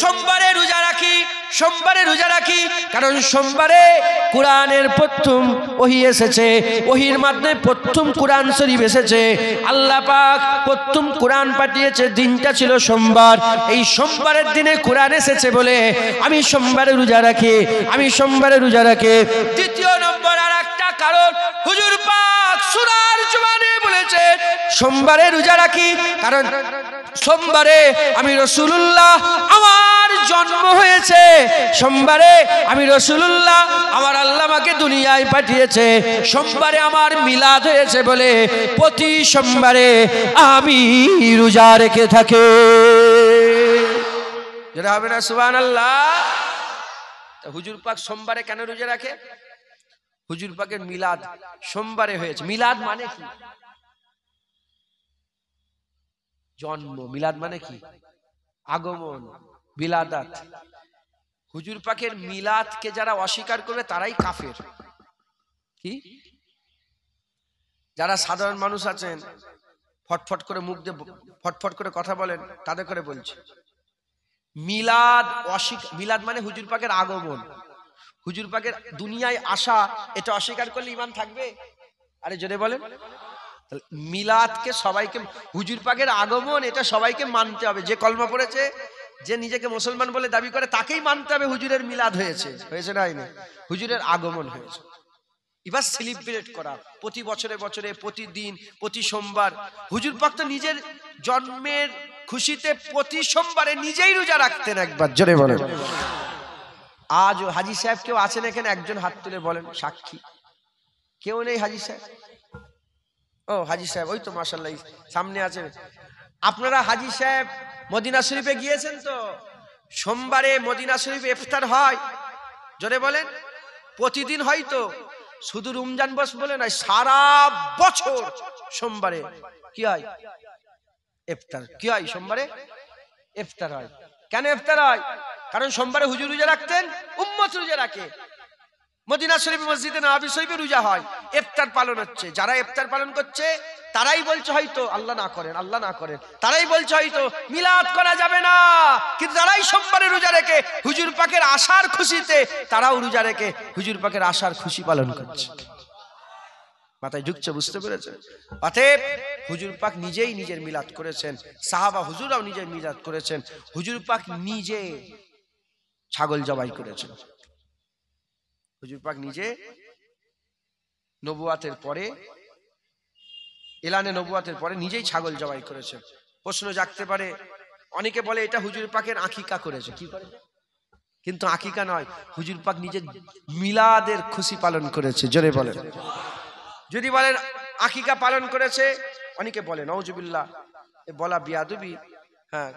সোমবারে রোজা রাখি, সোমবারে রোজা রাখি, কারণ সোমবারে কোরআনের প্রথম ওহী এসেছে, ওহীর মাধ্যমে প্রথম কোরআন শরীফ এসেছে। আল্লাহ পাক প্রথম কোরআন পাঠিয়েছে, দিনটা ছিল সোমবার। এই সোমবারের দিনে কোরআন এসেছে বলে আমি সোমবারে রোজা রাখি, আমি সোমবারে রোজা রাখি। দ্বিতীয় নম্বর আর একটা কারণ, হুজুর পাক সূরার জবানে বলেছে সোমবারে রোজা রাখি, কারণ সোমবারে আমি রাসূলুল্লাহ আমার জন্ম হয়েছে, সোমবারে আমি রাসূলুল্লাহ আমার আল্লাহ আমাকে দুনিয়ায় পাঠিয়েছে, সোমবারে আমার মিলাদ হয়েছে বলে প্রতি সোমবারে আমি রোজা রেখে থাকি। যেটা হবে না সুবহানাল্লাহ। হুজুর পাক সোমবারে কেন রোজা রাখে? হুজুর পাকের মিলাদ সোমবারে হয়েছে। মিলাদ মানে কি? জন্ম। মিলাদ মানে কি? আগমন, বিলাদাত। হুজুর পাকের মিলাদকে যারা অস্বীকার করবে তারাই কাফের। কি? যারা সাধারণ মানুষ আছেন, ফটফট করে মুখ দিয়ে ফটফট করে কথা বলেন, তাদের করে বলছে মিলাদ মিলাদ মানে হুজুর পাকের আগমন, হুজুর পাকের দুনিয়ায় আসা। এটা অস্বীকার করলে ঈমান থাকবে? আরে জোরে বলেন। মিলাদকে সবাইকে, হুজুর পাকের আগমন এটা সবাইকে মানতে হবে। যে কলমা পড়েছে, যে নিজেকে মুসলমান বলে দাবি করে, তাকেই মানতে হবে হুজুরের মিলাদ হয়েছে। হয়েছে না? হয়নি? হুজুরের আগমন হয়েছে। এবার সেলিব্রেট করা প্রতি বছরে বছরে, প্রতিদিন, প্রতি সোমবার। হুজুর পাক তো নিজের জন্মের খুশিতে প্রতি সোমবারে নিজেই রোজা রাখতেন। একবার জোরে বলেন। আজও হাজী সাহেব কেউ আছেন এখানে? একজন হাত তুলে বলেন, সাক্ষী। কেউ নেই হাজী সাহেব? ও হাজী সাহেব, ওই তো মাশাআল্লাহ সামনে আছে। আপনারা হাজী সাহেব মদিনা শরীফে গিয়েছেন তো? সোমবারে মদিনা শরীফে ইফতার হয়, জোরে বলেন। প্রতিদিন হয় তো, শুধু রমজান মাস বলে নয়, সারা বছর সোমবারে কি হয়? ইফতার। কি হয়? সোমবারে ইফতার হয়। কেন ইফতার হয়? কারণ সোমবারে হুজুর রোজা রাখতেন, উম্মত রোজা রাখে। মদিনা শরীফ মসজিদে নববী শরীফে রোজা হয়, ইফতার পালন হচ্ছে। যারা ইফতার পালন করছে তারাই বলছে হয়তো আল্লাহ না করেন, আল্লাহ না করেন, তারাই বলছে হয়তো মিলাদ করা যাবে না, কিন্তু তারাই সোমবারে রোজা রেখে হুজুর পাকের আসার খুশিতে তারাও রোজা রেখে হুজুর পাকের আসার খুশি পালন করছে। মাথায় ঢুকছে? বুঝতে পেরেছেন? অতএব হুজুর পাক নিজেই নিজের মিলাদ করেছেন, সাহাবা হুজুরাও নিজের মিলাদ করেছেন। হুজুর পাক নিজে ছাগল জবাই করেছেন। হুজুর পাক নিজে নবুয়াতের পরে, এলানে নবুয়াতের পরে নিজেই ছাগল জবাই করেছেন। প্রশ্ন জাগতে পারে, অনেকে বলে এটা হুজুর পাকের আকিকা করেছে। কি করে? কিন্তু আকিকা নয়, হুজুর পাক নিজের মিলাদের খুশি পালন করেছে। জোরে বলেন। যদি বলেন আকিকা পালন করেছে, অনেকে বলে নাউজুবিল্লাহ, এ বলা বিয়াদবি। হ্যাঁ,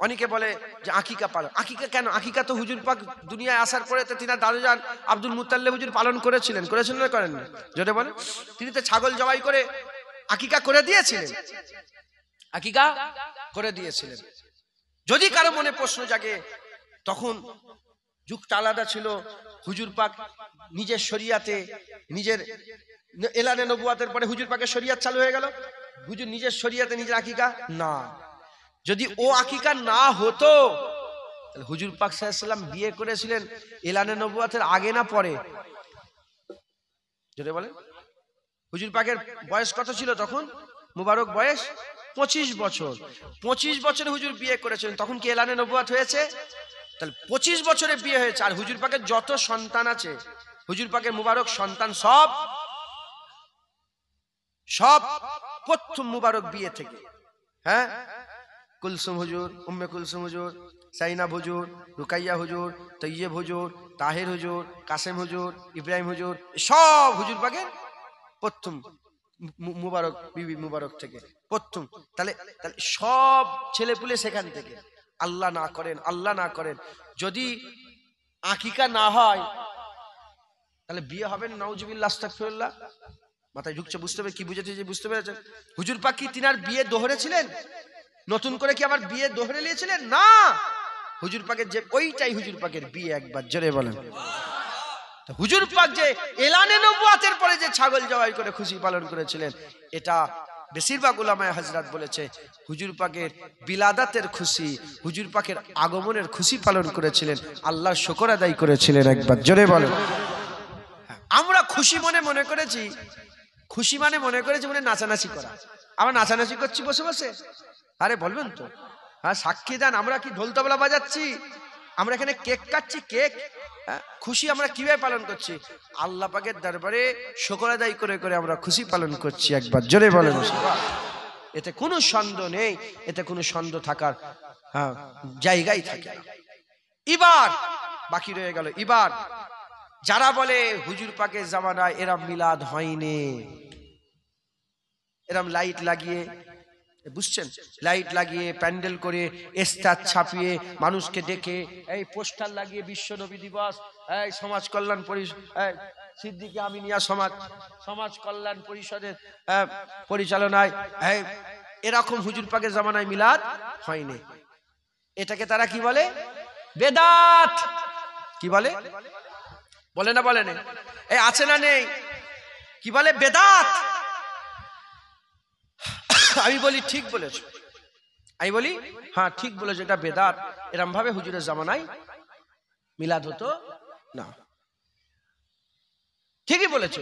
অনেকে বলে যে আকিকা পালন। আকিকা কেন? আকিকা তো হুজুর পাক দুনিয়ায় আসার পরে তো তিনার দাদুজান আব্দুল মুত্তালিব হুজুর পালন করেছিলেন। করেছিলেন না করেন না? জোরে বলেন। তিনি তো ছাগল জবাই করে আকিকা করে দিয়েছিলেন, আকিকা করে দিয়েছিলেন। যদি কারো মনে প্রশ্ন জাগে, তখন যুগটা আলাদা ছিল। হুজুর পাক নিজের শরিয়াতে, নিজের এলানে নবুয়াতের পরে হুজুর পাকের শরিয়াত চালু হয়ে গেল। হুজুর নিজের শরিয়াতে নিজের আকিকা না। যদি ও আকিকা না হতো, তাহলে হুজুর পাক সাল্লাল্লাহু আলাইহি ওয়াসাল্লাম বিয়ে করেছিলেন এলানে নবুয়াতের আগে না পরে? যদি বলেন হুজুর পাকের বয়স কত ছিল তখন? মুবারক বয়স 25 বছর। 25 বছরে হুজুর বিয়ে করেছিলেন, তখন কি এলানে নবুয়াত হয়েছে? তাহলে 25 বছরে বিয়ে হয়েছে। আর হুজুর পাকের যত সন্তান আছে, হুজুর পাকের মুবারক সন্তান সব প্রথম মুবারক বিয়ে থেকে। হ্যাঁ, কুলসুম হুজুর, উম্মে কুলসুম হুজুর, সাইনাব হুজুর, রুকাইয়া হুজুর, তৈয়ব হুজুর, তাহের হুজুর, কাসেম হুজুর, ইব্রাহিম হুজুর, সব হুজুর পাকের প্রথম মুবারক বিবি মুবারক থেকে প্রথম। তাহলে সব ছেলেপুলে সেখান থেকে। আল্লাহ না করেন, আল্লাহ না করেন, যদি আকিকা না হয় তাহলে বিয়ে হবে না। নাউজুবিল্লাহ, আস্তাগফিরুল্লাহ। মাথায় ঢুকছে? বুঝতে হবে কি বুঝেছে, যে বুঝতে পেরেছেন? হুজুর পাক কি তিনার বিয়ে দোহরেছিলেন? নতুন করে কি আবার বিয়ে দোহরে নিয়েছিলেন? না, হুজুর পাকের যে ওইটাই হুজুর পাকের বিয়ে। একবার জোরে বলেন। হুজুর পাক যে এলানে নবুয়াতের পরে যে ছাগল জবাই করে খুশি পালন করেছিলেন, এটা বেশিরভাগ উলামায়ে হযরত বলেছে হুজুর পাকের বিলাদাতের খুশি, হুজুর পাকের আগমনের খুশি পালন করেছিলেন, আল্লাহর শুকর আদায় করেছিলেন। একবার জোরে বলেন। আমরা খুশি মনে করেছি, খুশি মনে করেছি মানে নাচানাচি করা। আমরা নাচানাচি করছি বসে বসে? আরে বলবেন তো, হ্যাঁ সাক্ষী দেন। আমরা কি ঢোল তবলা বাজাচ্ছি? আমরা এখানে কেক কাটছি, কেক। খুশি আমরা কিভাবে পালন করছি? আল্লাহ পাকের দরবারে শুকর আদায় করে করে আমরা খুশি পালন করছি। একবার জোরে বলেন। এতে কোনো সন্দেহ নেই, এতে কোনো সন্দেহ থাকার জায়গায় থাকে। এবার বাকি রয়ে গেল, এবার যারা বলে হুজুর পাকের জামানায় এরম মিলাদ হয়নি, এরম লাইট লাগিয়ে, বুঝছেন, লাইট লাগিয়ে প্যান্ডেল করে ইস্তার ছাপিয়ে মানুষকে ডেকে এই পোস্টার লাগিয়ে বিশ্ব নবী দিবস, এই সমাজ কল্যাণ পরিষদ, সিদ্দিকী আমিনিয়া সমাজ কল্যাণ পরিষদের পরিচালনায় এরকম হুজুর পাকের জামানায় মিলাদ হয়নি। এটাকে তারা কি বলে? বেদাত। কি বলে? বলে না বলে না? এই আছে না নেই? কি বলে? বেদাত। আমি বলি ঠিক বলেছো, আমি বলি হ্যাঁ ঠিক বলেছো, এটা বেদাত। এরম ভাবে হুজুরের জামানায় মিলাদ হতো না। ঠিকই বলেছো।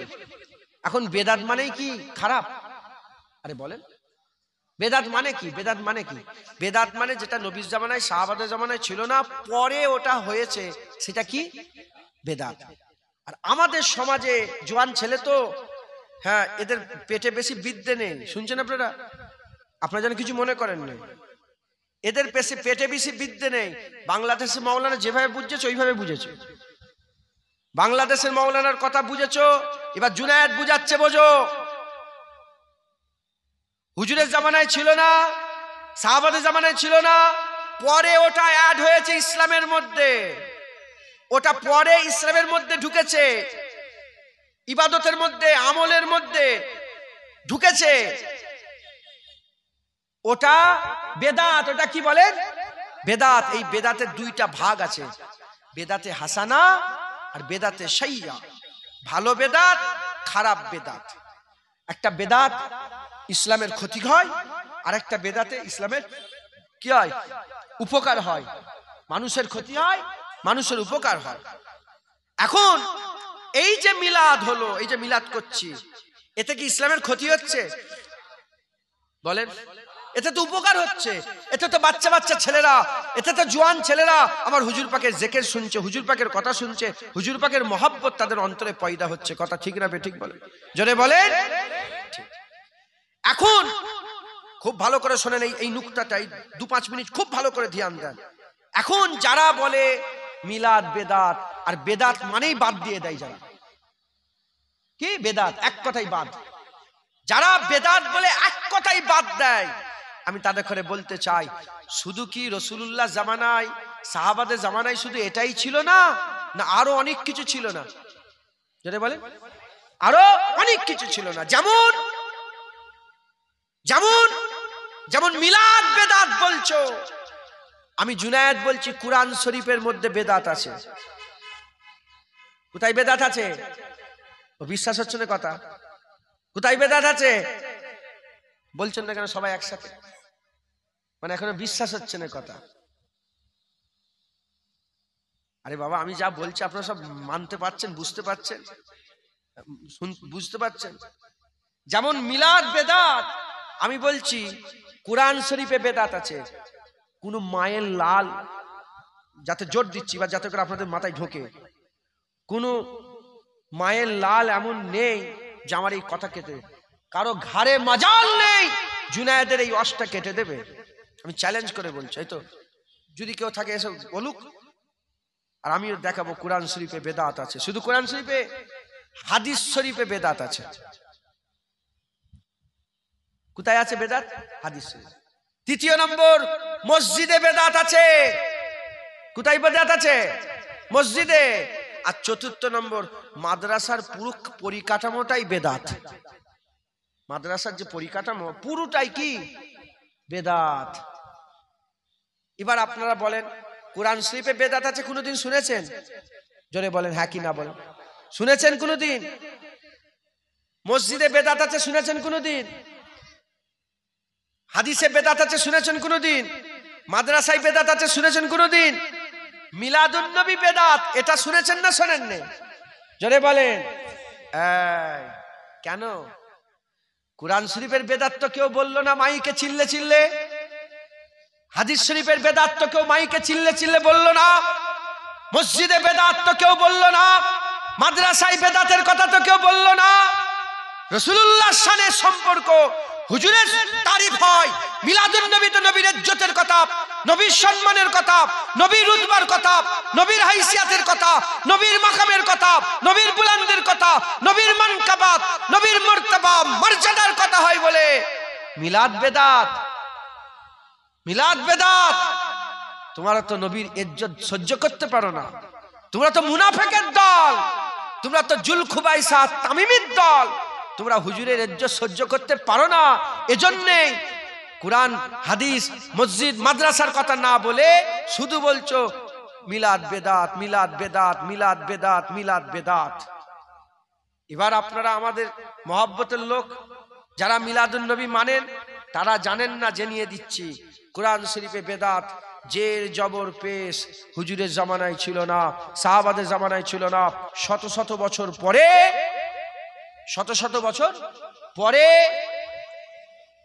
এখন বেদাত মানেই কি খারাপ? আরে বলেন, বেদাত মানে কি? বেদাত মানে কি? বেদাত মানে যেটা নবীর জামানায় সাহাবাদের জামানায় ছিল না, পরে ওটা হয়েছে, সেটা কি? বেদাত। আর আমাদের সমাজে জোয়ান ছেলে তো, হ্যাঁ এদের পেটে বেশি বিদ্যে নেই, শুনছেন আপনারা? আপনারা যেন কিছু মনে করেন না, এদের পেটে বেশি বিদ্যে নেই। বাংলাদেশের মাওলানা যেভাবে বুঝেছে ওইভাবে বুঝেছে। বাংলাদেশের মাওলানার কথা বুঝেছো, এবার জুনায়েদ বুঝাচ্ছে, বোঝো। হুজুরের জামানায় ছিল না, সাহাবাদের জামানায় ছিল না, পরে ওটা অ্যাড হয়েছে ইসলামের মধ্যে। ওটা পরে ইসলামের মধ্যে ঢুকেছে, ইবাদতের মধ্যে, আমলের মধ্যে ঢুকেছে। ওটা বেদাত। ওটা কি বলেন? বেদাত। এই বেদাতের দুইটা ভাগ আছে, বেদাতে হাসানা আর বেদাতে সাইয়্যা। ভালো বেদাত, খারাপ বেদাত। একটা বেদাত ইসলামের ক্ষতি হয়, আর একটা বেদাতে ইসলামের কি হয়? উপকার হয়। মানুষের ক্ষতি হয়, মানুষের উপকার হয়। এখন এই যে মিলাদ হলো, এই যে মিলাদ করছি, এতে কি ইসলামের ক্ষতি হচ্ছে? বলেন, এতে তো উপকার হচ্ছে। এতে তো বাচ্চা বাচ্চা ছেলেরা, এতে তো জোয়ান ছেলেরা আমার হুজুর পাকের জিকির শুনছে, হুজুর পাকের কথা শুনছে, হুজুর পাকের মহব্বত তাদের অন্তরে পয়দা হচ্ছে। কথা ঠিক না বেঠিক বলেন? জোরে বলেন। এখন খুব ভালো করে শোনেন এই নুকতাটাই, 2-5 মিনিট খুব ভালো করে ধ্যান দেন। এখন যারা বলে মিলাদ বেদাত, আর বেদাত মানেই বাদ দিয়ে দেয় যারা, কি বেদাত এক কথাই বাদ, যারা বেদাত বলে এক কথাই বাদ দেয়, আমি তাদের করে বলতে চাই, শুধু কি রাসূলুল্লাহ জামানায়, সাহাবাদের জামানায় শুধু এটাই ছিল না, না আরো অনেক কিছু ছিল না? যেটা বলেন, আরো অনেক কিছু ছিল না। যেমন যেমন যেমন মিলাদ বেদাত বলছো, আমি জুনায়েদ বলছি কুরআন শরীফের মধ্যে বেদাত আছে। কোথায় বেদাত আছে? ও বিশ্বাস হচ্ছে না কথা? কোথায় বেদাত আছে বলছেন না কেন সবাই একসাথে? মানে এখনো বিশ্বাস হচ্ছে না কথা? আরে বাবা, আমি যা বলছি আপনারা সব মানতে পারছেন, বুঝতে পারছেন, বুঝতে পারছেন? যেমন মিলাদ বেদাত, আমি বলছি কুরআন শরীফে বেদাত আছে। কোন মায়ের লাল, যাতে জোর দিচ্ছি বা যাতে করে আপনাদের মাথায় ঢোকে, কোন মায়ের লাল এমন নেই যে আমার এই কথা কেটে, কারো ঘাড়ে মাজাল নেই জুনায়েদের এই অষ্টা কেটে দেবে। আমি চ্যালেঞ্জ করে বলছি, এই তো যদি কেউ থাকে এসে বলুক, আর আমিও দেখাবো কুরআন শরীফে বেদাত আছে। শুধু কুরআন শরীফে, হাদিস শরীফে বেদাত আছে। কোথায় আছে বেদাত? হাদিস শরীফ। তৃতীয় নম্বর, মসজিদে বেদাত আছে। কোথায় বেদাত আছে? মসজিদে। আর চতুর্থ নম্বর, মাদ্রাসার পুরো পরিকাঠামোটাই বেদাত। মাদ্রাসার যে পরিকাঠামো পুরোটাই কি বেদাত। এবার আপনারা বলেন কোরআন শরীফে বেদাত আছে কোনোদিন শুনেছেন? জোরে বলেন হ্যাঁ কি না বলেন। শুনেছেন কোনোদিন? মসজিদে বেদাত আছে শুনেছেন কোনোদিন? হাদিসে বেদাত আছে শুনেছেন কোনোদিন? মাদ্রাসায় বেদাত আছে শুনেছেন কোনোদিন? মিলাদুন নবী বেদাত, এটা শুনেছেন না শোনেননি? জোরে বলেন। কেন? কোরআন শরীফের বেদাত তো কেউ বললো না মাইকে চিল্লে চিল্লে, হাদিস শরীফের বেদাত তো কেউ মাইকে চিল্লে চিল্লে বললো না, মসজিদে বেদাত তো কেউ বললো না, মাদ্রাসায় বেদাতের কথা তো কেউ বললো না। রাসূলুল্লাহর সাথে সম্পর্ক, হুজুরের তারিফ হয়, মিলাদুন নবী তো নবীর ইজ্জতের কথা, নবীর সম্মানের কথা, নবীর রুতবার কথা, নবীর হাইসিয়াতের কথা, নবীর মাকামের কথা, নবীর বুলন্দের কথা, নবীর মানকাবাত, নবীর মর্তবা মর্যাদার কথা হয় বলে মিলাদ বেদাত। মিলাদ বেদাত। তোমরা তো নবীর ইজ্জত সহ্য করতে পারো না, তোমরা তো মুনাফিকের দল, তোমরা তো জুলখুবাইসা তামিমির দল, তোমরা হুজুরের ইজ্জত সহ্য করতে পারো না। এজন্যই কুরআন হাদিস মসজিদ মাদ্রাসার কথা না বলে শুধু বলছো মিলাদ বেদাত, মিলাদ বেদাত, মিলাদ বেদাত, মিলাদ বেদাত। এবার আপনারা আমাদের মহব্বতের লোক যারা মিলাদুন নবী মানেন তারা জানেন না, জানিয়ে দিচ্ছি কুরআন শরীফে বেদাত জের জবর পেশ হুজুরের জামানায় ছিল না, সাহাবাদের জামানায় ছিল না। শত শত বছর পরে, শত শত বছর পরে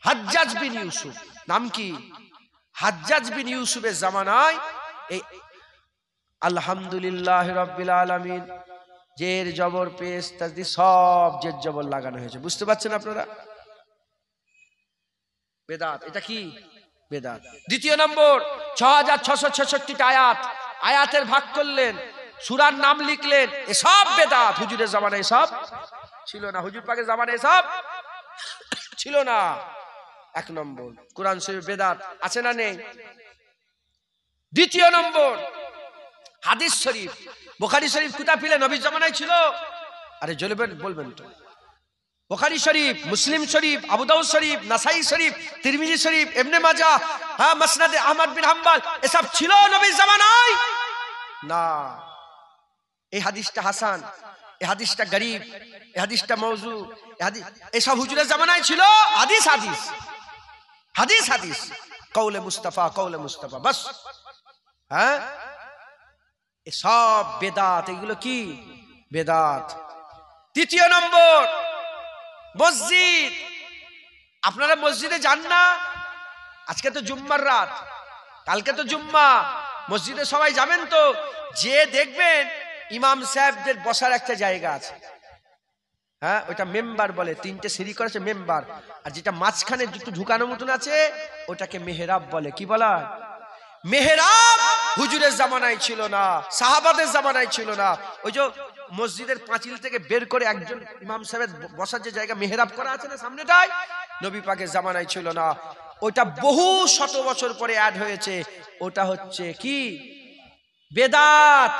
হাজ্জাজ বিন ইউসুফ, নাম কি? হাজ্জাজ বিন ইউসুফের জামানায় এই আলহামদুলিল্লাহ রাব্বিল আলামিন জের জবর পেশ তাসদিদ সব জের জবর লাগানো হয়েছে। বুঝতে পারছেন আপনারা? বেদাত। এটা কি বেদাত। দ্বিতীয় নম্বর, 6666টা আয়াত, আয়াতের ভাগ করলেন, সূরার নাম লিখলেন, এসব বেদাত। হুজুরের জামানায় সব ছিল না, হুজুর পাকের জামানায় সব ছিল না। এক নম্বর কোরআন শরীফ বেদাত আছে না নেই? দ্বিতীয় নম্বর হাদিস শরীফ, বুখারী শরীফ কোথা পেলে? নবীর জামানায় ছিল। আরে জ্বলবেন বলবেন তো। বুখারী শরীফ, মুসলিম শরীফ, আবু দাউদ শরীফ, নাসাই শরীফ, তিরমিজি শরীফ, ইবনে মাজাহ, হ্যাঁ মুসনাদে আহমদ বিন হাম্বল, এসব ছিল নবীর জামানায় না। এই হাদিসটা হাসান, এই হাদিসটা গরীব, এই হাদিসটা মওযু, এসব হুজুরের জামানায় ছিল। হাদিস হাদিস হাদিস হাদিস, কওলে মুস্তাফা, কওলে মুস্তাফা, বাস। হ্যাঁ, এসব বেদাত। এগুলো কি বেদাত। তৃতীয় নম্বর মসজিদ। আপনারা মসজিদে যান না? আজকে তো জুম্মার রাত, কালকে তো জুম্মা, মসজিদে সবাই যাবেন তো? যে দেখবেন ইমাম সাহেবদের বসার একটা জায়গা আছে, হ্যাঁ ওইটা মেম্বার বলে, 3টে সিঁড়ি করেছে মেম্বার, আর যেটা মাঝখানে দুটো ঢুকানোর মতন আছে ওটাকে মেহরাব বলে। কি বলা? মেহরাব। হুজুরের জামানায় ছিল না, সাহাবাদের জামানায় ছিল না। ওই যে মসজিদের পাঁচিল থেকে বের করে একজন ইমাম সাহেবের বসার যে জায়গা মেহরাব করা আছে না সামনেটায়, নবী পাকের জামানায় ছিল না। ওটা বহু শত বছর পরে অ্যাড হয়েছে। ওটা হচ্ছে কি বেদাত।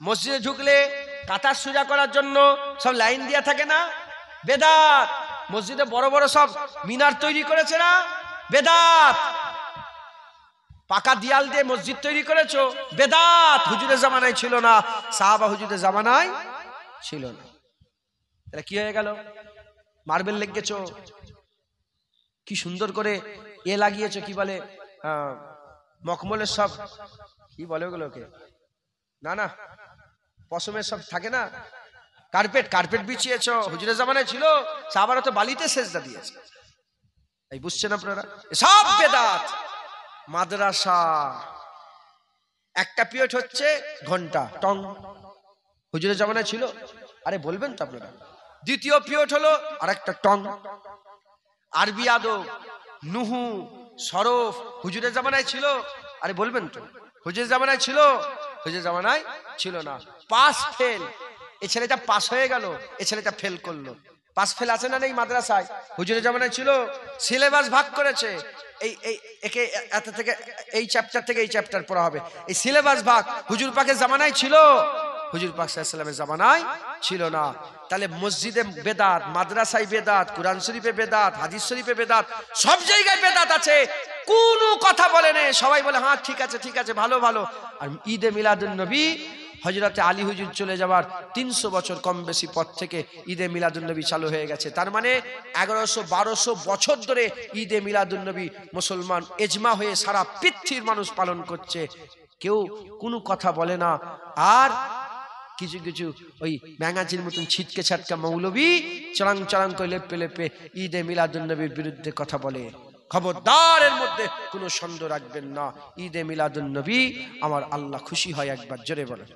মসজিদে ঢুকলে কাতার সোজা করার জন্য সব লাইন দেয়া থাকে না, বেদাত। মসজিদে বড় বড় সব মিনার তৈরি করেছে না, বেদাত। পাকা দেয়াল দিয়ে মসজিদ তৈরি করেছো, বেদাত। হুজুরের জামানায় ছিল না, সাহাবা হুজুরের জামানায় ছিল না। এটা কি হয়ে গেল? মার্বেল লেগেছো, কি সুন্দর করে এ লাগিয়েছো, কি বলে মখমলের সব কি বলে ওগুলোকে, না না পশমের সব থাকে না, কার্পেট, কার্পেট বিছিয়েছো। হুজুরের জামানায় ছিল, সাহাবারা তো বালিতে সেজদা দিয়েছে। এই বুঝছেন আপনারা? সব বেদাত। মাদ্রাসা একটা পিরিয়ড হচ্ছে ঘন্টা টং, হুজুরের জামানায় ছিল। আরে বলবেন তো আপনারা? দ্বিতীয় পিরিয়ড হলো আরেকটা টং, আরবি আদব, নুহু, সরফ, হুজুরের জামানায় ছিল। আরে বলবেন তো? হুজুরের জামানায় ছিল? হুজুরের জামানায় ছিল না। পাস ফেল, এই ছেলেটা পাস হয়ে গেল, এই ছেলেটা ফেল করলো। পাস ফেল আছে না নেই মাদ্রাসায়? হুজুরের জামানায় ছিল। সিলেবাস ভাগ করেছে, এই একে এত থেকে এই চ্যাপ্টার থেকে এই চ্যাপ্টার পড়া হবে, এই সিলেবাস ভাগ হুজুর পাকের জামানায় ছিল? হুজুর পাক সাল্লাল্লাহু আলাইহি ওয়াসাল্লামের জামানায় ছিল না। তাহলে মসজিদে বেদাত, মাদ্রাসায় বেদাত, কুরআন শরীফে বেদাত, হাদিস শরীফে বেদাত, সব জায়গায় বেদাত আছে, কোনো কথা বলে না, সবাই বলে হ্যাঁ ঠিক আছে ঠিক আছে, ভালো ভালো। আর ঈদে মিলাদুন নবী হযরতে আলী হুজুর চলে যাওয়ার 300 বছর কম বেশি পর থেকে ঈদে মিলাদুন নবী চালু হয়ে গেছে। তার মানে 1100-1200 বছর ধরে ঈদে মিলাদুন নবী মুসলমান এজমা হয়ে সারা পৃথিবীর মানুষ পালন করছে, কেউ কোনো কথা বলে না। আর কিছু কিছু ওই ম্যাগাজির মতন ছিটকে ছাটকা মৌলবী চড়াং চড়াং করে লেপে লেপে ঈদে মিলাদুন নবীর বিরুদ্ধে কথা বলে। খবরদার, এর মধ্যে কোনো সন্দেহ রাখবেন না। ঈদে মিলাদুন নবী আমার আল্লাহ খুশি হয়, একবার জোরে বলেন।